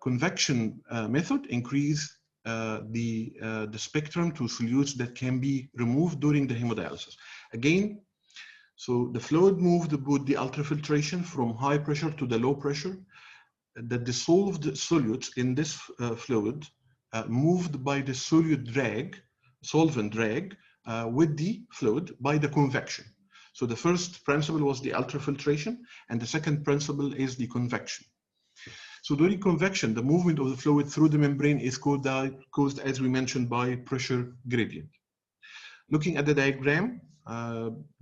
[SPEAKER 8] convection method increase the spectrum to solutes that can be removed during the hemodialysis. Again, so the fluid moved with the ultrafiltration from high pressure to the low pressure. The dissolved solutes in this fluid moved by the solvent drag with the fluid by the convection. So the first principle was the ultrafiltration, and the second principle is the convection. So during convection, the movement of the fluid through the membrane is caused, as we mentioned, by pressure gradient. Looking at the diagram,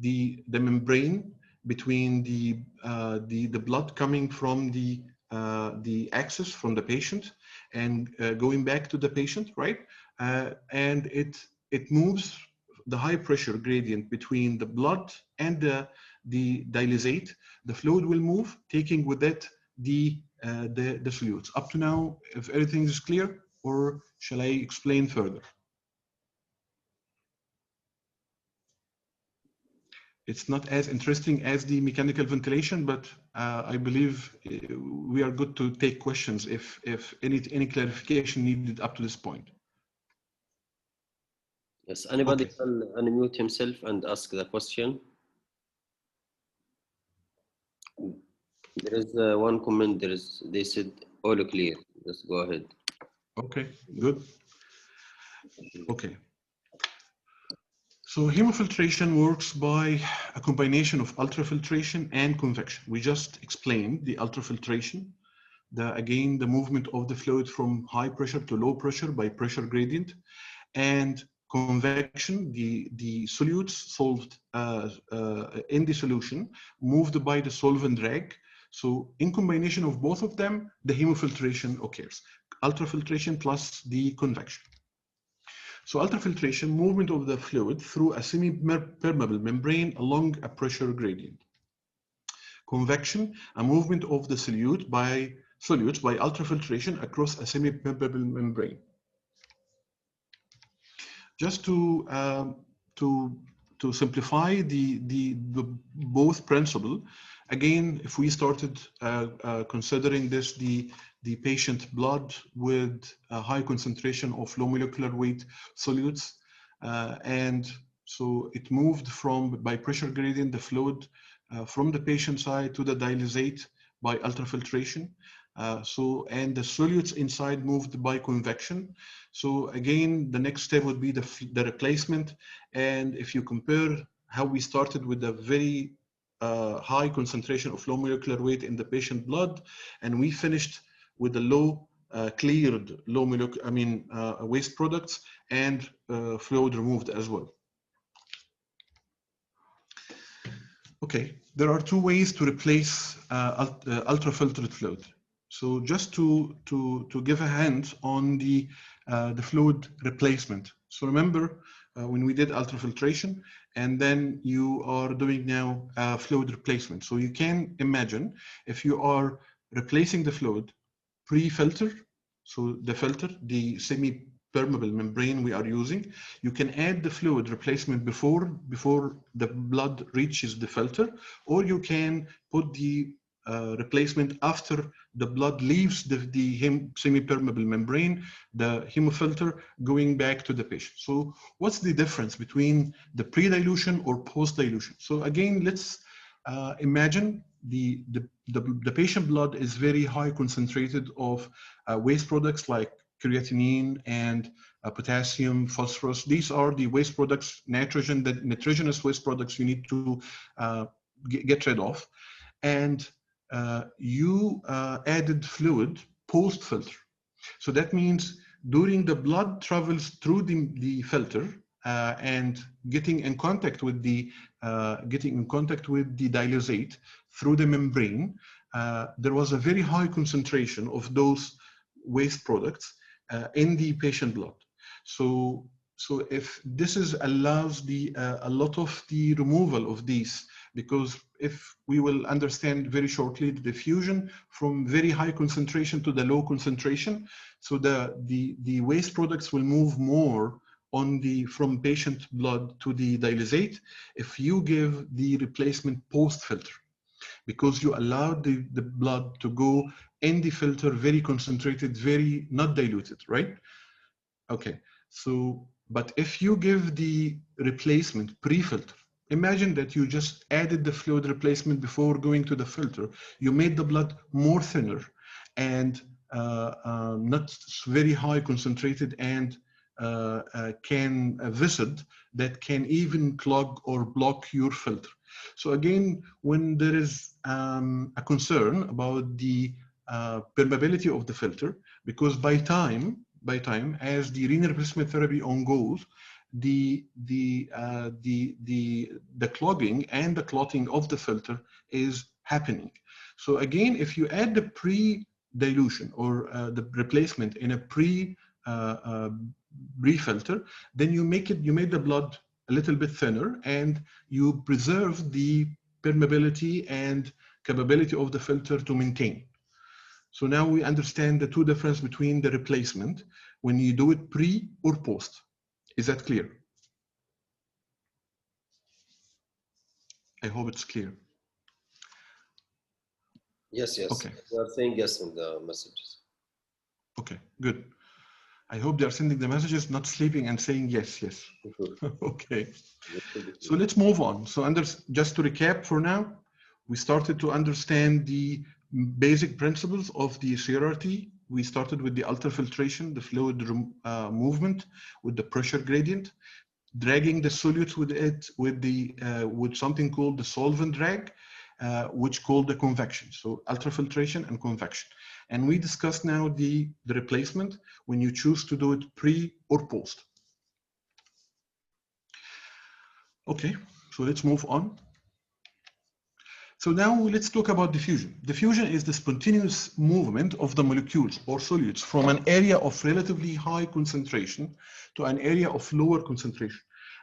[SPEAKER 8] the membrane between the blood coming from the axis from the patient and going back to the patient, right? And it moves the high pressure gradient between the blood and the dialysate. The fluid will move, taking with it the solutes. Up to now, if everything is clear, or shall I explain further? It's not as interesting as the mechanical ventilation, but I believe we are good to take questions if any clarification needed up to this point.
[SPEAKER 1] Yes, anybody can unmute himself and ask the question. There is one comment. They said all clear. Just go ahead.
[SPEAKER 8] Okay, good. Okay. So hemofiltration works by a combination of ultrafiltration and convection. We just explained the ultrafiltration, again, the movement of the fluid from high pressure to low pressure by pressure gradient, and convection, the solutes solved in the solution moved by the solvent drag. So in combination of both of them, the hemofiltration occurs. Ultrafiltration plus the convection. So ultrafiltration, movement of the fluid through a semi-permeable membrane along a pressure gradient. Convection, a movement of the solutes by ultrafiltration across a semi-permeable membrane. Just to simplify the both principle, again, if we started considering this the patient blood with a high concentration of low molecular weight solutes, and so it moved by pressure gradient the fluid from the patient side to the dialysate by ultrafiltration. And the solutes inside moved by convection. So again, the next step would be the replacement. And if you compare how we started with a very high concentration of low molecular weight in the patient blood, and we finished with the low cleared low molecular, waste products and fluid removed as well. Okay, there are two ways to replace ultrafiltered fluid. So just to give a hint on the fluid replacement. So remember when we did ultrafiltration, and then you are doing now fluid replacement. So you can imagine if you are replacing the fluid pre-filter, so the filter, the semi-permeable membrane we are using, you can add the fluid replacement before the blood reaches the filter, or you can put the replacement after the blood leaves the semi-permeable membrane, the hemofilter, going back to the patient. So what's the difference between the pre-dilution or post-dilution? So again, let's imagine the patient blood is very high concentrated of waste products like creatinine and potassium, phosphorus. These are the waste products, nitrogenous waste products you need to get rid of. And you added fluid post-filter. So that means during the blood travels through the filter and getting in contact with the dialysate through the membrane, there was a very high concentration of those waste products in the patient blood. So if this allows a lot of the removal of these, because if we will understand very shortly the diffusion from very high concentration to the low concentration, so the waste products will move more from patient blood to the dialysate if you give the replacement post-filter, because you allow the blood to go in the filter very concentrated, very not diluted, right? Okay, so, but if you give the replacement pre-filter, imagine that you just added the fluid replacement before going to the filter, you made the blood more thinner and not very high concentrated and can viscid that can even clog or block your filter. So again, when there is a concern about the permeability of the filter, because by time as the renal replacement therapy goes, the clogging and the clotting of the filter is happening. So again, if you add the pre-dilution or the replacement in a pre-filter, then you made the blood a little bit thinner and you preserve the permeability and capability of the filter to maintain. So now we understand the two differences between the replacement when you do it pre or post. Is that clear? I hope it's clear.
[SPEAKER 1] Yes, yes.
[SPEAKER 8] Okay.
[SPEAKER 1] They are saying yes in the messages. Okay,
[SPEAKER 8] good. I hope they are sending the messages, not sleeping and saying yes, yes. Okay. So let's move on. So just to recap for now, we started to understand the basic principles of the CRRT. We started with the ultrafiltration, the fluid movement with the pressure gradient, dragging the solutes with it with something called the solvent drag, which called the convection. So ultrafiltration and convection. And we discussed now the replacement when you choose to do it pre or post. Okay, so let's move on. So now let's talk about diffusion. Diffusion is the spontaneous movement of the molecules or solutes from an area of relatively high concentration to an area of lower concentration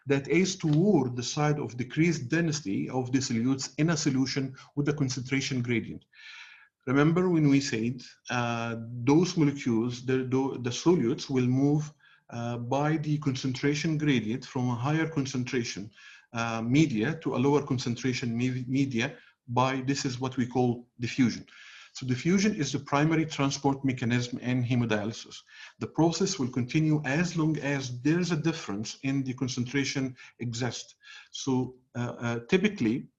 [SPEAKER 8] that is toward the side of decreased density of the solutes in a solution with a concentration gradient. Remember when we said those molecules, the solutes will move by the concentration gradient from a higher concentration media to a lower concentration media by, this is what we call diffusion. So diffusion is the primary transport mechanism in hemodialysis. The process will continue as long as there's a difference in the concentration exists. So typically,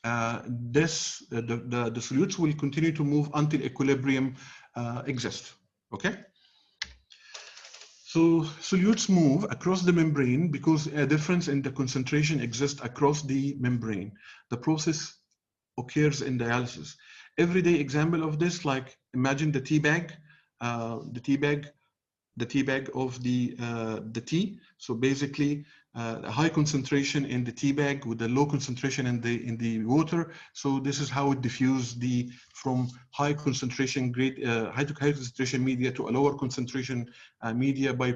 [SPEAKER 8] the solutes will continue to move until equilibrium exists, okay? So solutes move across the membrane because a difference in the concentration exists across the membrane. The process occurs in dialysis. Everyday example of this, like imagine the tea bag of the tea. So basically, a high concentration in the tea bag with a low concentration in the water. So this is how it diffuses from high concentration high concentration media to a lower concentration media by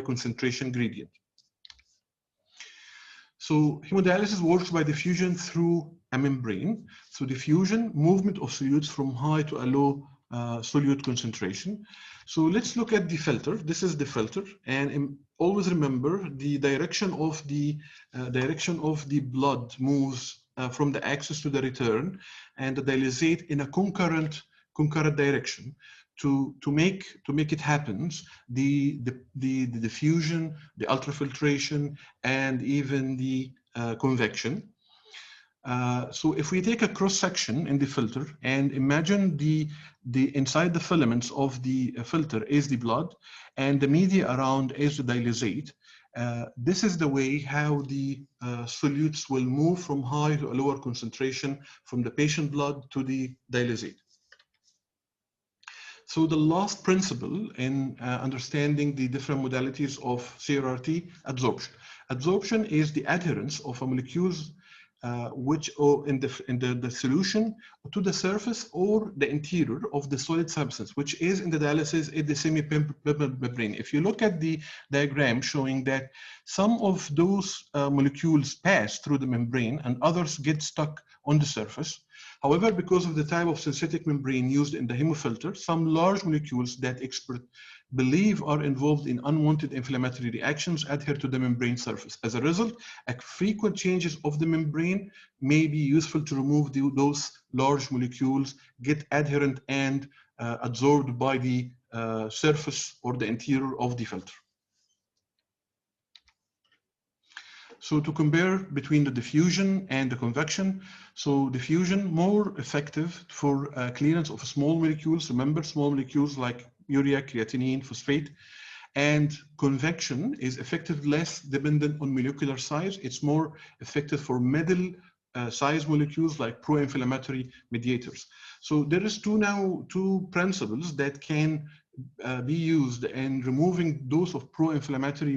[SPEAKER 8] concentration gradient. So hemodialysis works by diffusion through a membrane. So diffusion, movement of solutes from high to a low solute concentration. So let's look at the filter. This is the filter, and always remember the direction of the blood moves from the axis to the return, and the dialysate in a concurrent direction. To make it happen, the diffusion, the ultrafiltration, and even the convection. So if we take a cross section in the filter and imagine the inside the filaments of the filter is the blood and the media around is the dialysate, this is the way how the solutes will move from high to a lower concentration from the patient blood to the dialysate. So the last principle in understanding the different modalities of CRRT, adsorption. Adsorption is the adherence of a molecules which in the solution to the surface or the interior of the solid substance, which is in the dialysis in the semi-permeable membrane. If you look at the diagram showing that some of those molecules pass through the membrane and others get stuck on the surface. However, because of the type of synthetic membrane used in the hemofilter, some large molecules that experts believe are involved in unwanted inflammatory reactions adhere to the membrane surface. As a result, frequent changes of the membrane may be useful to remove those large molecules, get adherent and absorbed by the surface or the interior of the filter. So to compare between the diffusion and the convection, so diffusion more effective for clearance of small molecules. Remember, small molecules like urea, creatinine, phosphate, and convection is effective less dependent on molecular size. It's more effective for middle size molecules like pro-inflammatory mediators. So there is two principles that can be used in removing those of pro-inflammatory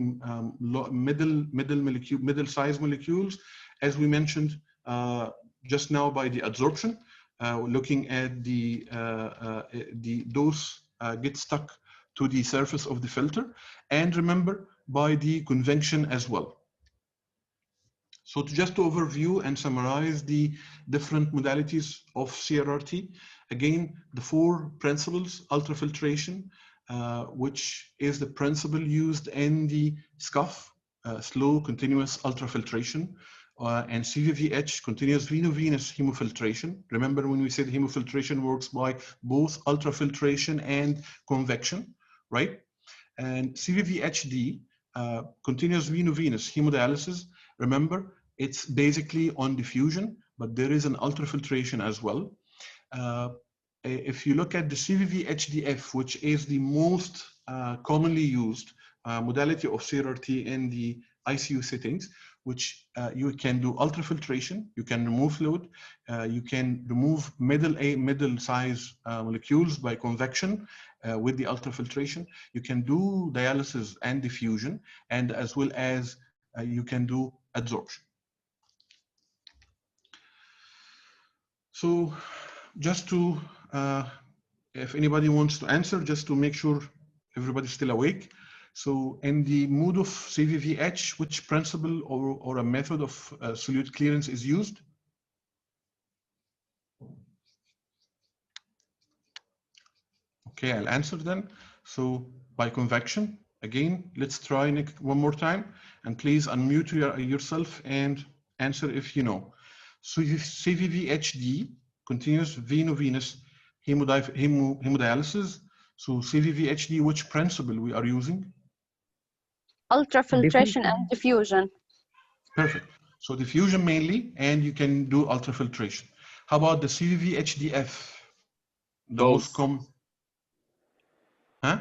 [SPEAKER 8] middle size molecules, as we mentioned just now by the adsorption, looking at those get stuck to the surface of the filter, and remember by the convection as well. So just to overview and summarize the different modalities of CRRT, again, the four principles: ultrafiltration, which is the principle used in the SCUF, slow continuous ultrafiltration, and CVVH, continuous veno-venous hemofiltration. Remember when we said hemofiltration works by both ultrafiltration and convection, right? And CVVHD, continuous veno-venous hemodialysis, remember, it's basically on diffusion, but there is an ultrafiltration as well. If you look at the CVVHDF, which is the most commonly used modality of CRRT in the ICU settings, which you can do ultrafiltration, you can remove fluid, you can remove middle size molecules by convection with the ultrafiltration. You can do dialysis and diffusion, and as well as you can do adsorption. So just to, if anybody wants to answer, just to make sure everybody's still awake. So in the mode of CVVH, which principle or a method of solute clearance is used? Okay, I'll answer then. So by convection, again, let's try one more time, and please unmute yourself and answer if you know. So CVVHD, continuous veno-venous hemodialysis. So CVVHD, which principle we are using?
[SPEAKER 9] Ultrafiltration and diffusion.
[SPEAKER 8] Perfect. So diffusion mainly, and you can do ultrafiltration. How about the CVVHDF? The most common. Huh?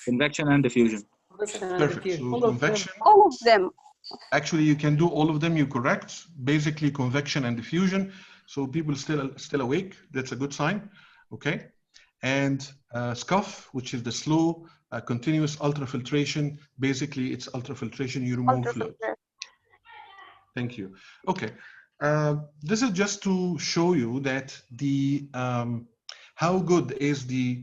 [SPEAKER 10] Convection and diffusion.
[SPEAKER 8] Perfect. So convection.
[SPEAKER 9] All of them.
[SPEAKER 8] Actually, you can do all of them. You're correct. Basically, convection and diffusion. So people still awake. That's a good sign. Okay. And SCUF, which is the slow continuous ultrafiltration. Basically, it's ultrafiltration. You remove fluid. Thank you. Okay. This is just to show you that the how good is the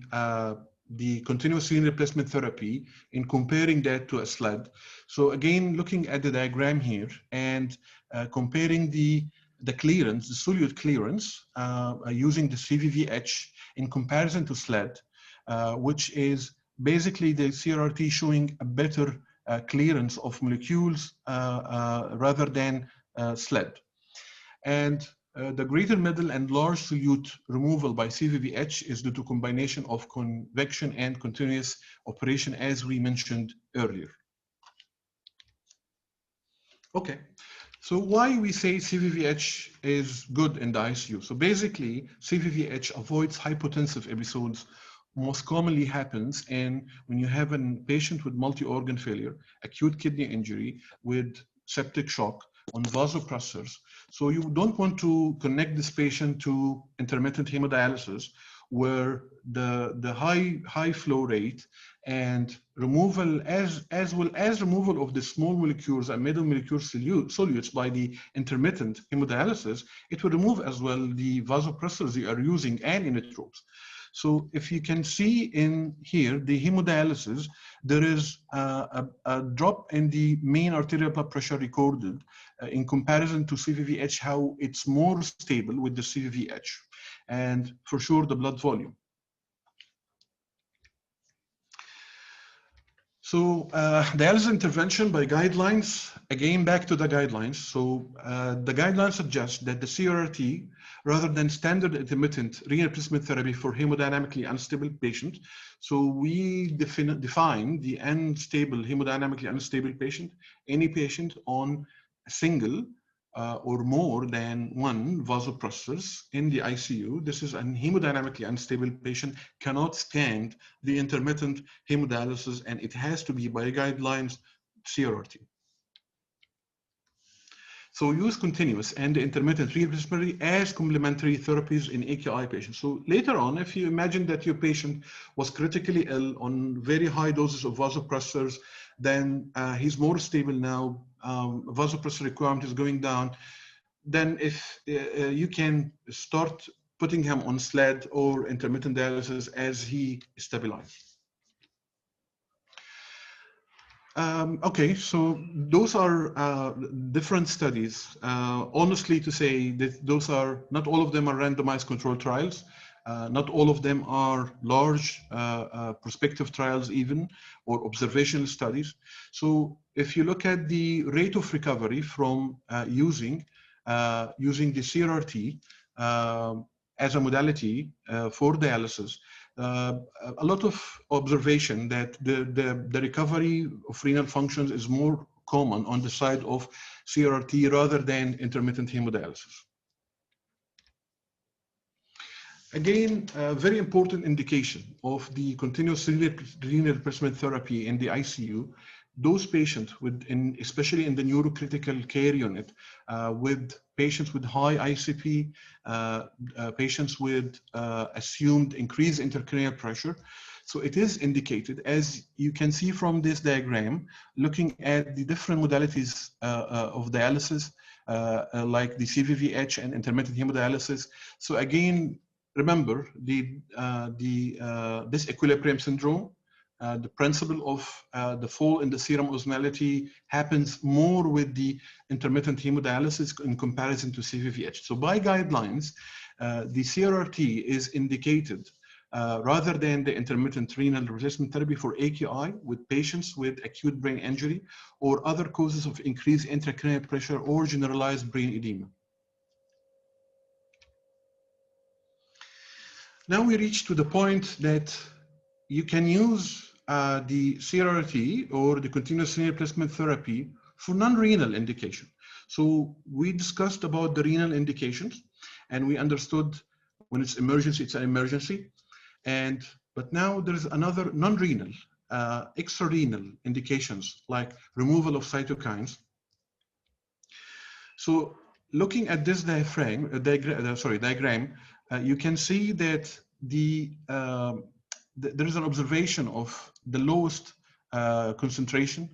[SPEAKER 8] continuous renal replacement therapy in comparing that to a SLED. So again, looking at the diagram here and comparing the clearance, the solute clearance using the CVVH in comparison to SLED, which is basically the CRRT showing a better clearance of molecules rather than SLED. And the greater middle and large solute removal by CVVH is due to combination of convection and continuous operation, as we mentioned earlier. Okay, so why we say CVVH is good in the ICU? So basically, CVVH avoids hypotensive episodes. Most commonly happens when you have a patient with multi-organ failure, acute kidney injury with septic shock, on vasopressors. So you don't want to connect this patient to intermittent hemodialysis where the high flow rate and removal as well as removal of the small molecules and middle molecule solutes by the intermittent hemodialysis, it will remove as well the vasopressors you are using and inotropes. So if you can see in here, the hemodialysis, there is a drop in the mean arterial blood pressure recorded in comparison to CVVH, how it's more stable with the CVVH, and for sure the blood volume. So dialysis intervention by guidelines, again back to the guidelines. So the guidelines suggest that the CRRT, rather than standard intermittent renal replacement therapy for hemodynamically unstable patients, so we define the unstable, hemodynamically unstable patient, any patient on a single or more than one vasopressors in the ICU. This is a hemodynamically unstable patient, cannot stand the intermittent hemodialysis, and it has to be by guidelines CRRT. So use continuous and the intermittent renal replacement as complementary therapies in AKI patients. So later on, if you imagine that your patient was critically ill on very high doses of vasopressors, then he's more stable now, vasopressor requirement is going down, then if you can start putting him on SLED or intermittent dialysis as he stabilizes. Okay, so those are different studies. Honestly to say that those are, not all of them are randomized controlled trials. Not all of them are large prospective trials even, or observational studies. So if you look at the rate of recovery from using the CRRT as a modality for dialysis, a lot of observation that the recovery of renal functions is more common on the side of CRRT rather than intermittent hemodialysis. Again, a very important indication of the continuous renal replacement therapy in the ICU, those patients with, especially in the neurocritical care unit, with patients with high ICP, patients with assumed increased intracranial pressure. So it is indicated, as you can see from this diagram, looking at the different modalities of dialysis, like the CVVH and intermittent hemodialysis. So again, remember this equilibrium syndrome. The principle of the fall in the serum osmolality happens more with the intermittent hemodialysis in comparison to CVVH. So by guidelines, the CRRT is indicated rather than the intermittent renal replacement therapy for AKI with patients with acute brain injury or other causes of increased intracranial pressure or generalized brain edema. Now we reach to the point that you can use the CRRT or the continuous renal replacement therapy for non-renal indication. So we discussed about the renal indications, and we understood when it's emergency, it's an emergency. But now there's another non-renal, extra-renal indications like removal of cytokines. So looking at this diagram, you can see that there is an observation of the lowest concentration,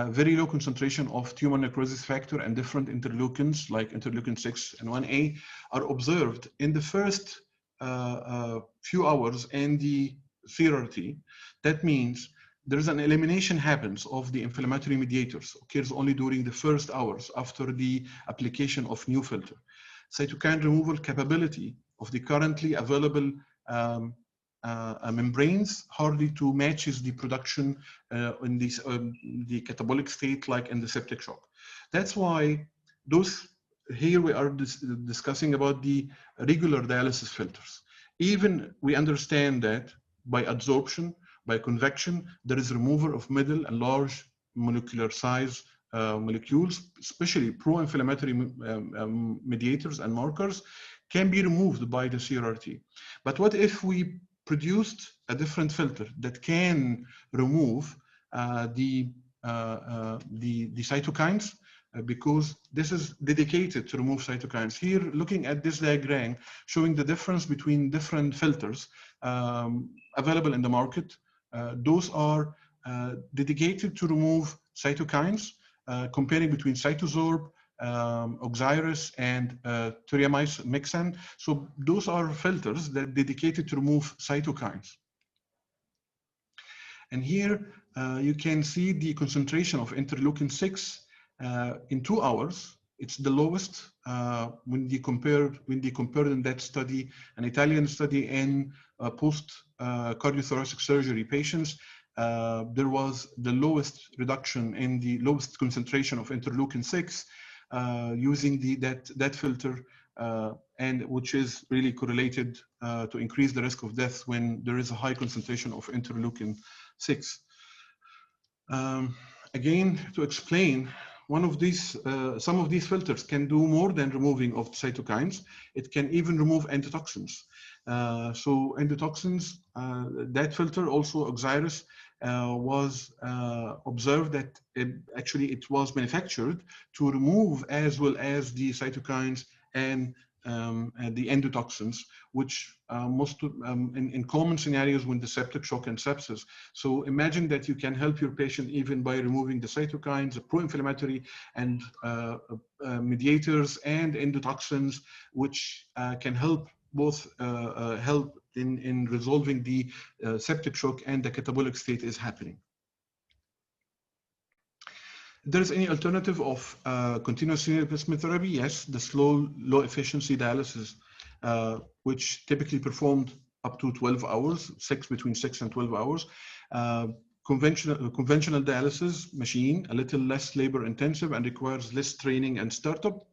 [SPEAKER 8] very low concentration of tumor necrosis factor and different interleukins like interleukin 6 and 1A are observed in the first few hours in the CRRT. That means there is an elimination happens of the inflammatory mediators, occurs only during the first hours after the application of new filter. Cytokine removal capability of the currently available membranes hardly to matches the production in this, the catabolic state like in the septic shock. That's why those here we are discussing about the regular dialysis filters. Even we understand that by adsorption, by convection, there is removal of middle and large molecular size molecules, especially pro-inflammatory mediators and markers can be removed by the CRRT. But what if we produced a different filter that can remove the cytokines because this is dedicated to remove cytokines. Here, looking at this diagram, showing the difference between different filters available in the market. Those are dedicated to remove cytokines, comparing between CytoSorb, Oxyris, and Turiamycin. So those are filters that are dedicated to remove cytokines. And here you can see the concentration of interleukin-6 in 2 hours. It's the lowest when they compared in that study, an Italian study in post cardiothoracic surgery patients. There was the lowest reduction in the lowest concentration of interleukin-6 using that filter, and which is really correlated to increase the risk of death when there is a high concentration of interleukin-6. Again, to explain, some of these filters can do more than removing of cytokines. It can even remove endotoxins. So endotoxins, that filter, also Oxyris, was observed that it was manufactured to remove as well as the cytokines and the endotoxins, which in common scenarios when the septic shock and sepsis. So imagine that you can help your patient even by removing the cytokines, the pro-inflammatory and mediators and endotoxins, which can help both help in resolving the septic shock and the catabolic state is happening. There is any alternative of continuous renal replacement therapy? Yes, the slow, low efficiency dialysis, which typically performed up to 12 hours, between 6 and 12 hours. Conventional dialysis machine, a little less labor intensive and requires less training and startup.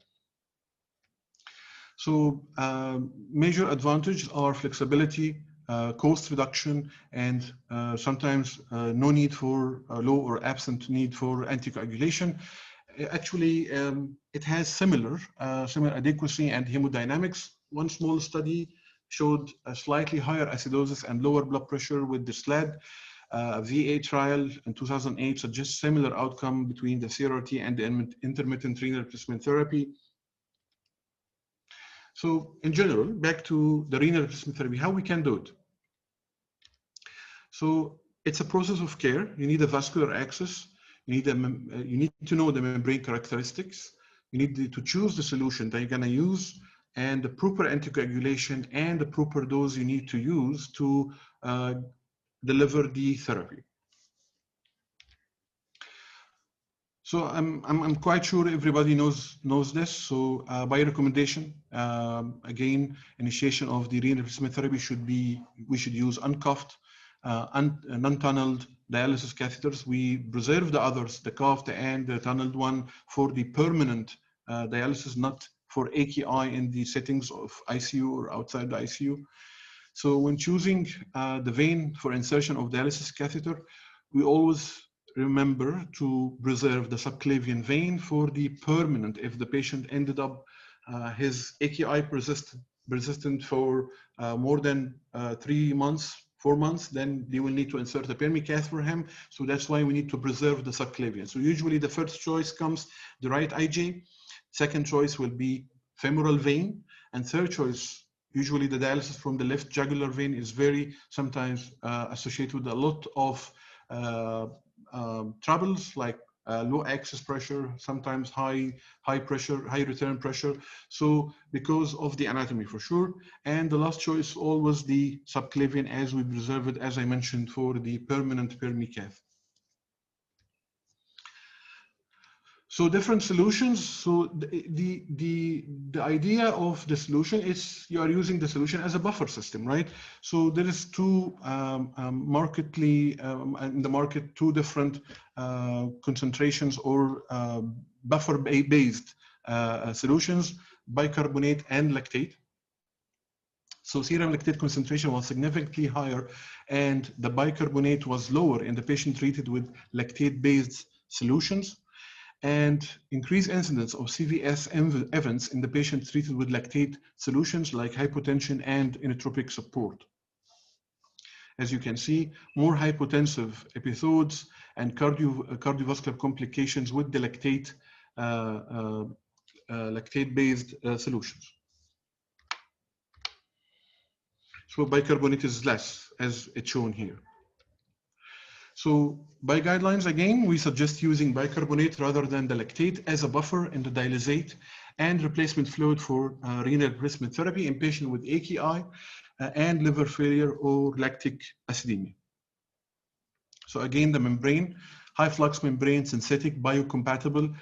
[SPEAKER 8] So major advantages are flexibility, cost reduction, and sometimes no need for low or absent need for anticoagulation. Actually, it has similar adequacy and hemodynamics. One small study showed a slightly higher acidosis and lower blood pressure with the SLAD. VA trial in 2008 suggests similar outcome between the CRRT and the intermittent renal replacement therapy. So in general, back to the renal replacement therapy, how we can do it. So it's a process of care. You need a vascular access. You need to know the membrane characteristics. You need to choose the solution that you're going to use and the proper anticoagulation and the proper dose you need to use to deliver the therapy. So I'm quite sure everybody knows this. So by recommendation, again, initiation of the renal replacement therapy we should use uncuffed, non-tunneled dialysis catheters. We preserve the others, the cuffed and the tunneled one, for the permanent dialysis, not for AKI in the settings of ICU or outside the ICU. So when choosing the vein for insertion of dialysis catheter, we always remember to preserve the subclavian vein for the permanent. If the patient ended up his AKI persistent for more than 3 months, 4 months, then they will need to insert a permicath for him. So that's why we need to preserve the subclavian. So usually the first choice comes the right IJ, second choice will be femoral vein, and third choice, usually the dialysis from the left jugular vein is very sometimes associated with a lot of troubles like low access pressure, sometimes high pressure, high return pressure. So because of the anatomy for sure. And the last choice always the subclavian, as we preserve it, as I mentioned, for the permanent permicath. So different solutions. So the idea of the solution is you are using the solution as a buffer system, right? So there is two in the market, two different concentrations or buffer-based solutions, bicarbonate and lactate. So serum lactate concentration was significantly higher, and the bicarbonate was lower in the patient treated with lactate-based solutions, and increased incidence of CVS events in the patient treated with lactate solutions like hypotension and inotropic support. As you can see, more hypotensive episodes and cardiovascular complications with the lactate lactate-based solutions. So bicarbonate is less, as it's shown here. So by guidelines, again, we suggest using bicarbonate rather than the lactate as a buffer in the dialysate and replacement fluid for renal replacement therapy in patients with AKI and liver failure or lactic acidemia. So again, the membrane, high flux membrane, synthetic, biocompatible,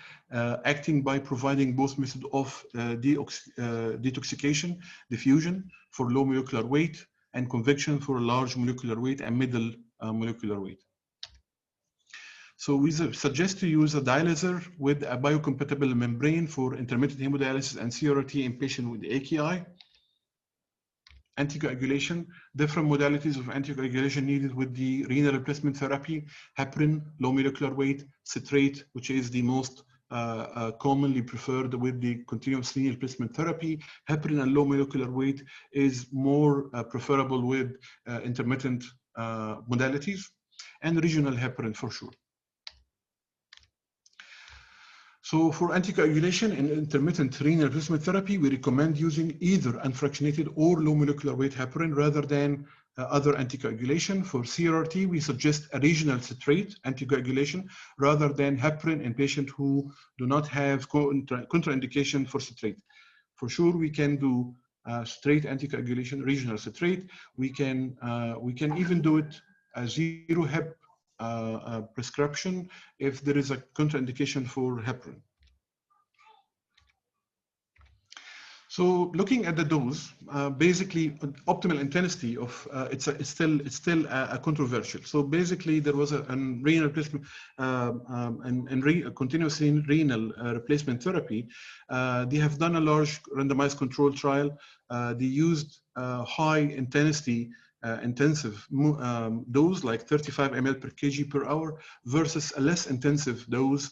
[SPEAKER 8] acting by providing both method of detoxification, diffusion for low molecular weight, and convection for large molecular weight and middle molecular weight. So we suggest to use a dialyzer with a biocompatible membrane for intermittent hemodialysis and CRT in patients with AKI. Anticoagulation, different modalities of anticoagulation needed with the renal replacement therapy, heparin, low molecular weight, citrate, which is the most commonly preferred with the continuous renal replacement therapy. Heparin and low molecular weight is more preferable with intermittent modalities, and regional heparin for sure. So for anticoagulation and intermittent renal replacement therapy, we recommend using either unfractionated or low molecular weight heparin rather than other anticoagulation. For CRRT, we suggest a regional citrate anticoagulation rather than heparin in patients who do not have contraindication for citrate. For sure, we can do straight anticoagulation, regional citrate. We can even do it as zero hep prescription if there is a contraindication for heparin. So looking at the dose, basically optimal intensity of it's still controversial. So basically there was a renal replacement and continuous renal replacement therapy. They have done a large randomized control trial. They used high intensity intensive dose like 35 ml per kg per hour versus a less intensive dose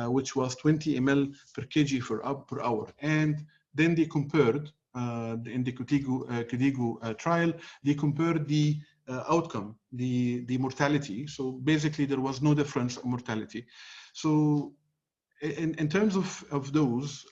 [SPEAKER 8] which was 20 ml per kg per hour. And then they compared in the KDIGO trial, they compared the outcome, the mortality. So basically there was no difference in mortality. So in terms of those,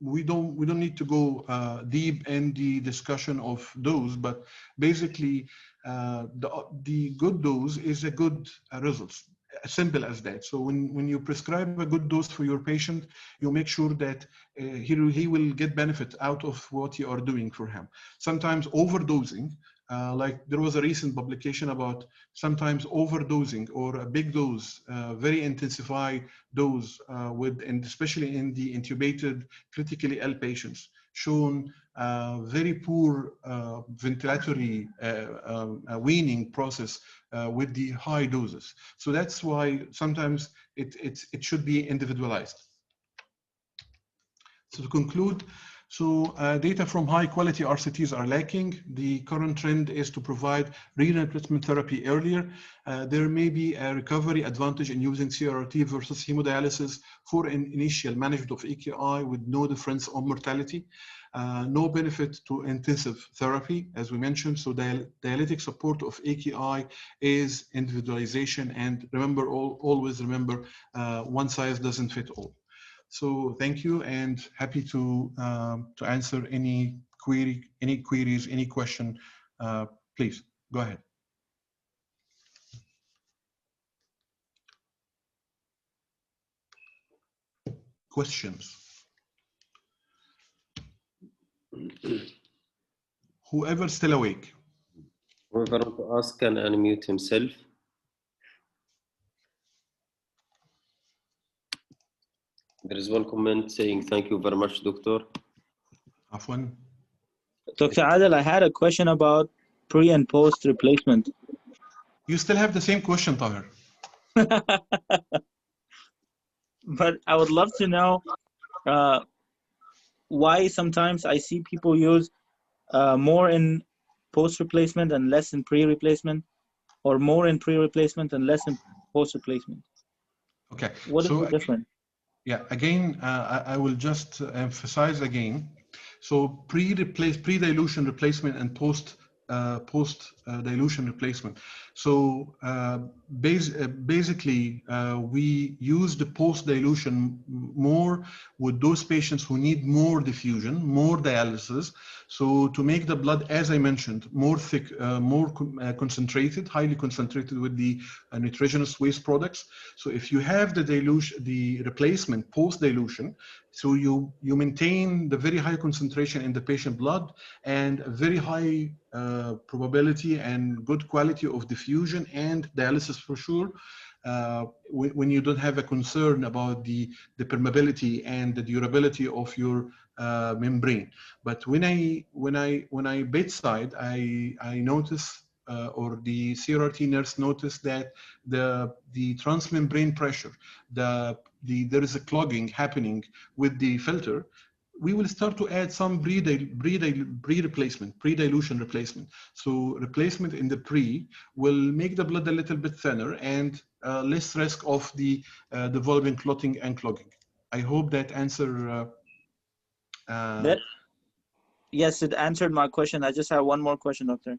[SPEAKER 8] we don't need to go deep in the discussion of those, but basically the good dose is a good results. As simple as that. So when you prescribe a good dose for your patient, you make sure that he will get benefit out of what you are doing for him. Sometimes overdosing, like there was a recent publication about sometimes overdosing or a big dose, very intensified dose and especially in the intubated critically ill patients, shown very poor ventilatory weaning process with the high doses. So that's why sometimes it should be individualized. So to conclude, so data from high quality RCTs are lacking. The current trend is to provide renal replacement therapy earlier. There may be a recovery advantage in using CRRT versus hemodialysis for an initial management of AKI with no difference on mortality. No benefit to intensive therapy, as we mentioned. So dialytic support of AKI is individualization, and remember, always remember, one size doesn't fit all. So thank you, and happy to answer any queries, any question. Please go ahead. Questions. Whoever's still awake.
[SPEAKER 1] Whoever wants to ask can unmute himself. There is one comment saying, thank you very much, Doctor.
[SPEAKER 8] Afwan.
[SPEAKER 10] Dr. Adel, I had a question about pre and post replacement.
[SPEAKER 8] You still have the same question, Tahir.
[SPEAKER 10] But I would love to know why sometimes I see people use more in post replacement and less in pre replacement, or more in pre replacement and less in post replacement.
[SPEAKER 8] Okay.
[SPEAKER 10] What is the difference?
[SPEAKER 8] Yeah, again, I will just emphasize again. So pre-dilution replacement and post dilution replacement. So basically, we use the post-dilution more with those patients who need more diffusion, more dialysis. So to make the blood, as I mentioned, more thick, more concentrated, highly concentrated with the nitrogenous waste products. So if you have the dilution, the replacement post-dilution, so you maintain the very high concentration in the patient blood and a very high probability and good quality of diffusion and dialysis for sure, when you don't have a concern about the permeability and the durability of your membrane. But when I bedside, I notice or the CRRT nurse noticed that the transmembrane pressure, there is a clogging happening with the filter. We will start to add some pre-dilution replacement. So replacement in the pre will make the blood a little bit thinner and less risk of the developing clotting and clogging. I hope that answer.
[SPEAKER 10] Yes, it answered my question. I just have one more question, doctor.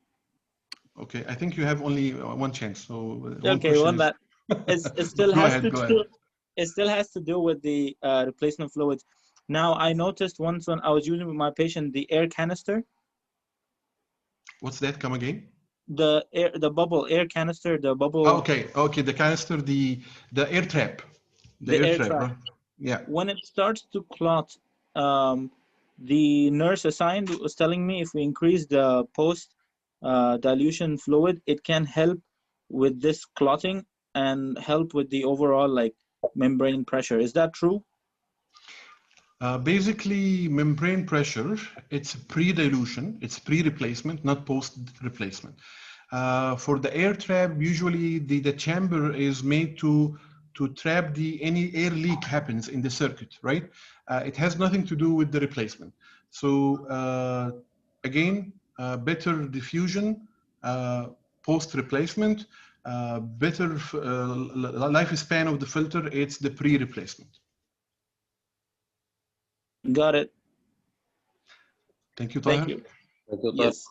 [SPEAKER 8] Okay, I think you have only one chance. So
[SPEAKER 10] okay, one that it still has to do. It still has to do with the replacement fluids. Now, I noticed once when I was using with my patient the air canister.
[SPEAKER 8] What's that? Come again?
[SPEAKER 10] The bubble air canister, the bubble.
[SPEAKER 8] Oh, okay, the canister, the air trap. The air trap. Right? Yeah.
[SPEAKER 10] When it starts to clot, the nurse assigned was telling me if we increase the post dilution fluid, it can help with this clotting and help with the overall like membrane pressure. Is that true?
[SPEAKER 8] Basically, membrane pressure, it's pre-dilution, it's pre-replacement, not post-replacement. For the air trap, usually the chamber is made to trap any air leak happens in the circuit, right? It has nothing to do with the replacement. So again, better diffusion, post-replacement, better lifespan of the filter, it's the pre-replacement.
[SPEAKER 10] Got it.
[SPEAKER 8] Thank you, Tahir.
[SPEAKER 1] Thank you, yes.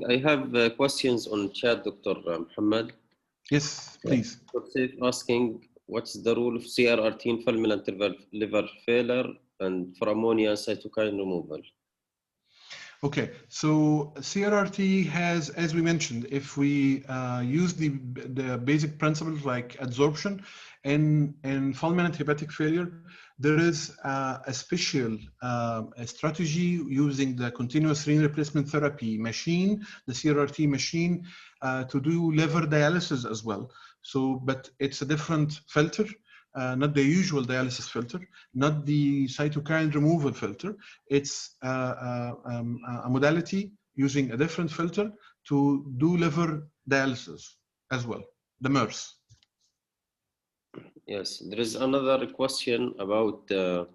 [SPEAKER 1] I have questions on chat, Dr. Muhammad.
[SPEAKER 8] Yes, please.
[SPEAKER 1] Asking, what's the role of CRRT in fulminant liver failure and for ammonia cytokine removal?
[SPEAKER 8] Okay, so CRRT has, as we mentioned, if we use the basic principles like adsorption in fulminant hepatic failure, there is a special strategy using the continuous renal replacement therapy machine, the CRRT machine, to do liver dialysis as well. So, but it's a different filter. Not the usual dialysis filter, not the cytokine removal filter. It's a modality using a different filter to do liver dialysis as well, the MERS.
[SPEAKER 1] Yes, there is another question about the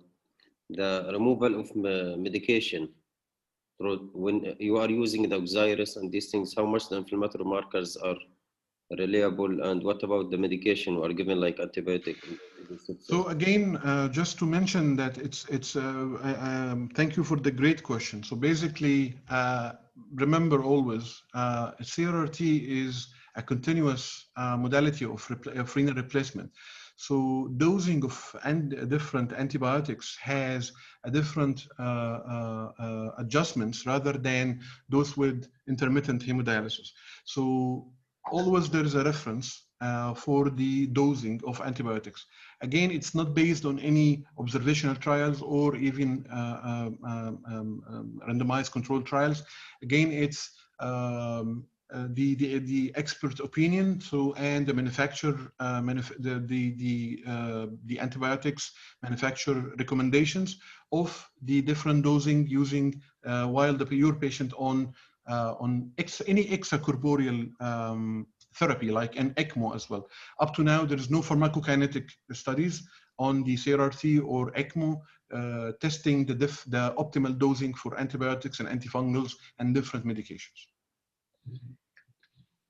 [SPEAKER 1] removal of medication. When you are using the Oxyris and these things, how much the inflammatory markers are reliable, and what about the medication or given like antibiotic?
[SPEAKER 8] So again, just to mention that thank you for the great question. So basically, remember always, CRRT is a continuous modality of renal replacement. So dosing of different antibiotics has a different adjustments rather than those with intermittent hemodialysis. So always there is a reference for the dosing of antibiotics. Again, it's not based on any observational trials or even randomized controlled trials. Again, it's the expert opinion. So, and the manufacturer, the antibiotics manufacturer recommendations of the different dosing using while your patient on any extracorporeal therapy like an ECMO as well. Up to now, there is no pharmacokinetic studies on the CRRT or ECMO testing the optimal dosing for antibiotics and antifungals and different medications.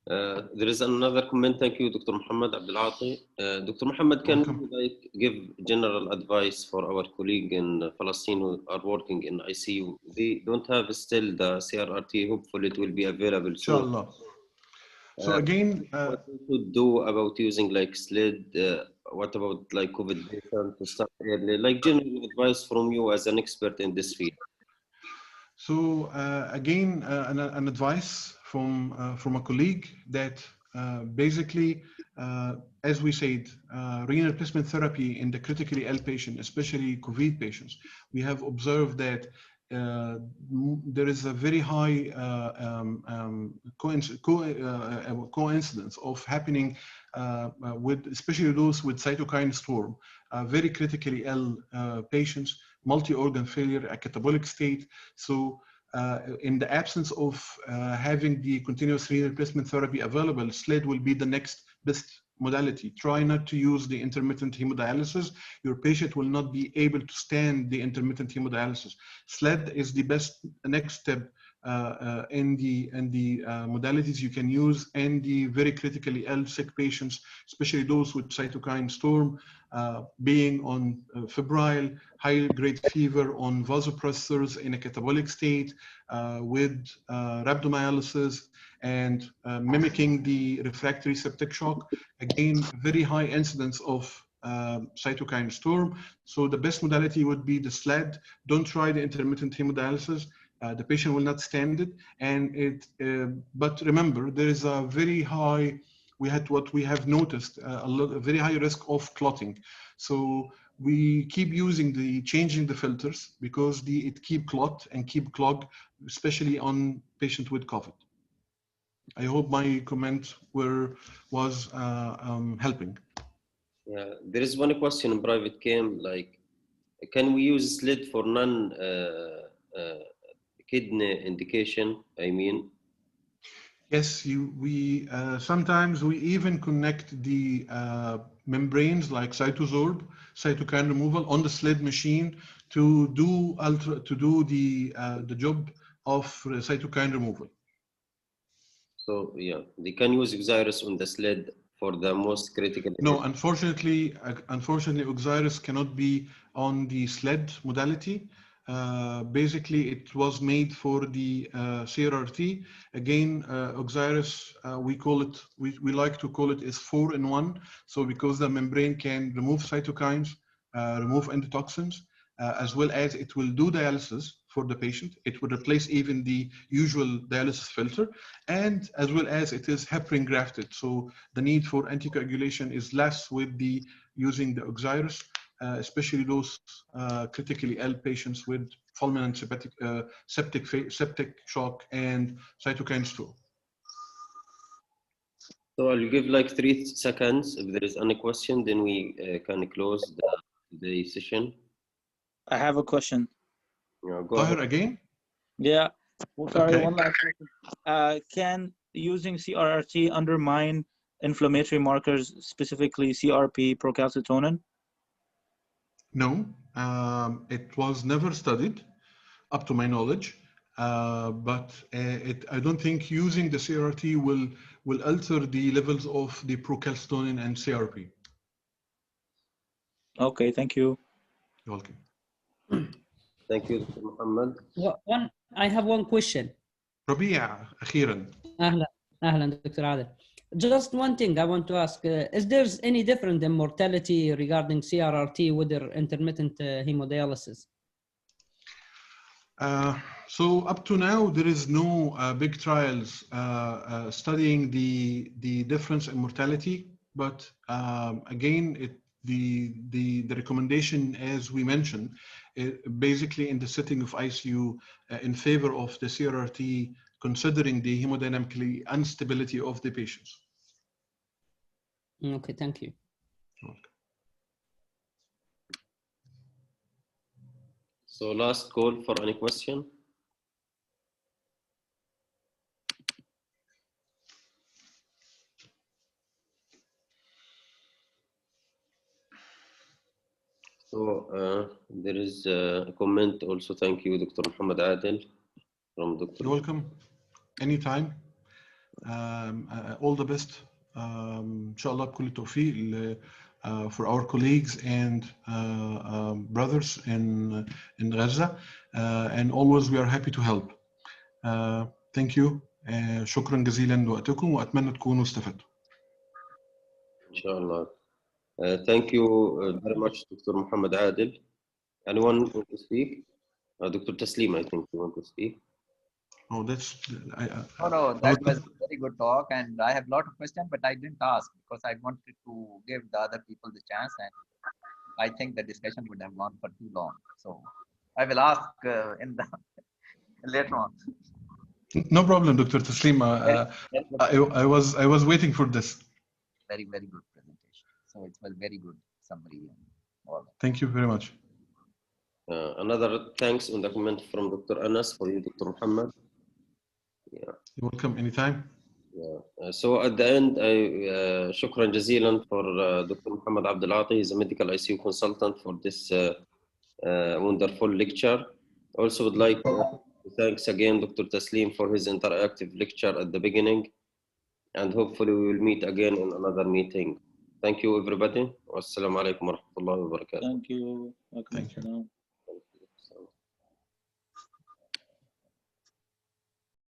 [SPEAKER 1] There is another comment. Thank you, Dr. Muhammad Abdelati. Dr. Muhammad, can you give general advice for our colleague in Palestine who are working in ICU? They don't have still the CRRT. Hopefully, it will be available soon.
[SPEAKER 8] Inshallah. So again,
[SPEAKER 1] what we should do about using like SLID? What about like COVID patient to start early? Like general advice from you as an expert in this field.
[SPEAKER 8] So again, an advice from a colleague that basically, as we said, renal replacement therapy in the critically ill patient, especially COVID patients, we have observed that there is a very high coincidence of happening with, especially those with cytokine storm, very critically ill patients, multi-organ failure, a catabolic state. So in the absence of having the continuous renal replacement therapy available, SLID will be the next best modality. Try not to use the intermittent hemodialysis. Your patient will not be able to stand the intermittent hemodialysis. SLID is the best next step in the modalities you can use in the very critically ill sick patients, especially those with cytokine storm, being on febrile, high-grade fever, on vasopressors in a catabolic state, with rhabdomyolysis, and mimicking the refractory septic shock. Again, very high incidence of cytokine storm. So the best modality would be the SLID. Don't try the intermittent hemodialysis. The patient will not stand it. And but remember, there is a very high, what we have noticed, a very high risk of clotting. So we keep changing the filters because it keep clot and keep clog, especially on patient with COVID. I hope my comment was helping.
[SPEAKER 1] Yeah, there is one question in private came, like, can we use SLID for non-kidney indication? I mean.
[SPEAKER 8] Yes, sometimes we even connect the membranes like CytoSorb, cytokine removal, on the SLID machine to do the job of cytokine removal.
[SPEAKER 1] So yeah, they can use Oxyris on the SLID for the most critical.
[SPEAKER 8] No, unfortunately, Oxyris cannot be on the SLID modality. Basically, it was made for the CRRT. Again, Oxyris, we like to call it is 4-in-1. So because the membrane can remove cytokines, remove endotoxins, as well as it will do dialysis for the patient. It would replace even the usual dialysis filter, and as well as it is heparin grafted. So the need for anticoagulation is less with using the Oxyris, especially those critically ill patients with fulminant septic shock and cytokine storm.
[SPEAKER 1] So I'll give like 3 seconds. If there is any question, then we can close the session.
[SPEAKER 10] I have a question.
[SPEAKER 1] Yeah, go ahead
[SPEAKER 8] again.
[SPEAKER 10] Yeah. Well, sorry,
[SPEAKER 8] Okay.
[SPEAKER 10] one last question. Can using CRRT undermine inflammatory markers, specifically CRP, procalcitonin?
[SPEAKER 8] No, it was never studied, up to my knowledge. But I don't think using the CRRT will alter the levels of the procalcitonin and CRP.
[SPEAKER 10] Okay, thank you.
[SPEAKER 8] You're welcome.
[SPEAKER 1] Thank you, Dr. Muhammad.
[SPEAKER 4] I have one question.
[SPEAKER 8] ربيع أخيرا.
[SPEAKER 4] أهلا Dr. Adel. Just one thing I want to ask, is there any difference in mortality regarding CRRT with their intermittent hemodialysis?
[SPEAKER 8] So up to now, there is no big trials studying the difference in mortality. But again, the recommendation, as we mentioned, basically in the setting of ICU, in favor of the CRRT, considering the hemodynamically instability of the patients.
[SPEAKER 4] Okay, thank you.
[SPEAKER 8] Okay.
[SPEAKER 1] So last call for any question. So there is a comment also. Thank you, Dr. Muhammad Adel from Dr.
[SPEAKER 8] You're welcome. Anytime. All the best. Inshallah, بكل التوفيق for our colleagues and brothers in Gaza. And always we are happy to help. Thank you شكرا جزيلا لوقتكم وأتمنى تكونوا استفدتوا.
[SPEAKER 1] إن شاء الله. Thank you very much, Dr. Muhammad Adil. Anyone want to speak? Dr. Taslim, I think you want to speak.
[SPEAKER 8] Oh, that's.
[SPEAKER 2] No, that was a very good talk, and I have a lot of questions, but I didn't ask because I wanted to give the other people the chance, and I think the discussion would have gone for too long. So I will ask in the later on.
[SPEAKER 8] No problem, Dr. Taslim. I was waiting for this.
[SPEAKER 2] Very, very good presentation. So it was very good summary and all that.
[SPEAKER 8] Thank you very much.
[SPEAKER 1] Another thanks and document from Dr. Anas for you, Dr. Muhammad. Yeah.
[SPEAKER 8] You're welcome anytime.
[SPEAKER 1] Yeah. So at the end, shukran jazilan for Dr. Muhammad Abdul Ati. He's a medical ICU consultant for this wonderful lecture. Also would like to thanks again Dr. Taslim for his interactive lecture at the beginning. And hopefully we will meet again in another meeting. Thank you everybody. Wassalamu alaikum wa rahmatullahi wa barakatuh.
[SPEAKER 10] Thank you.
[SPEAKER 8] Thank you.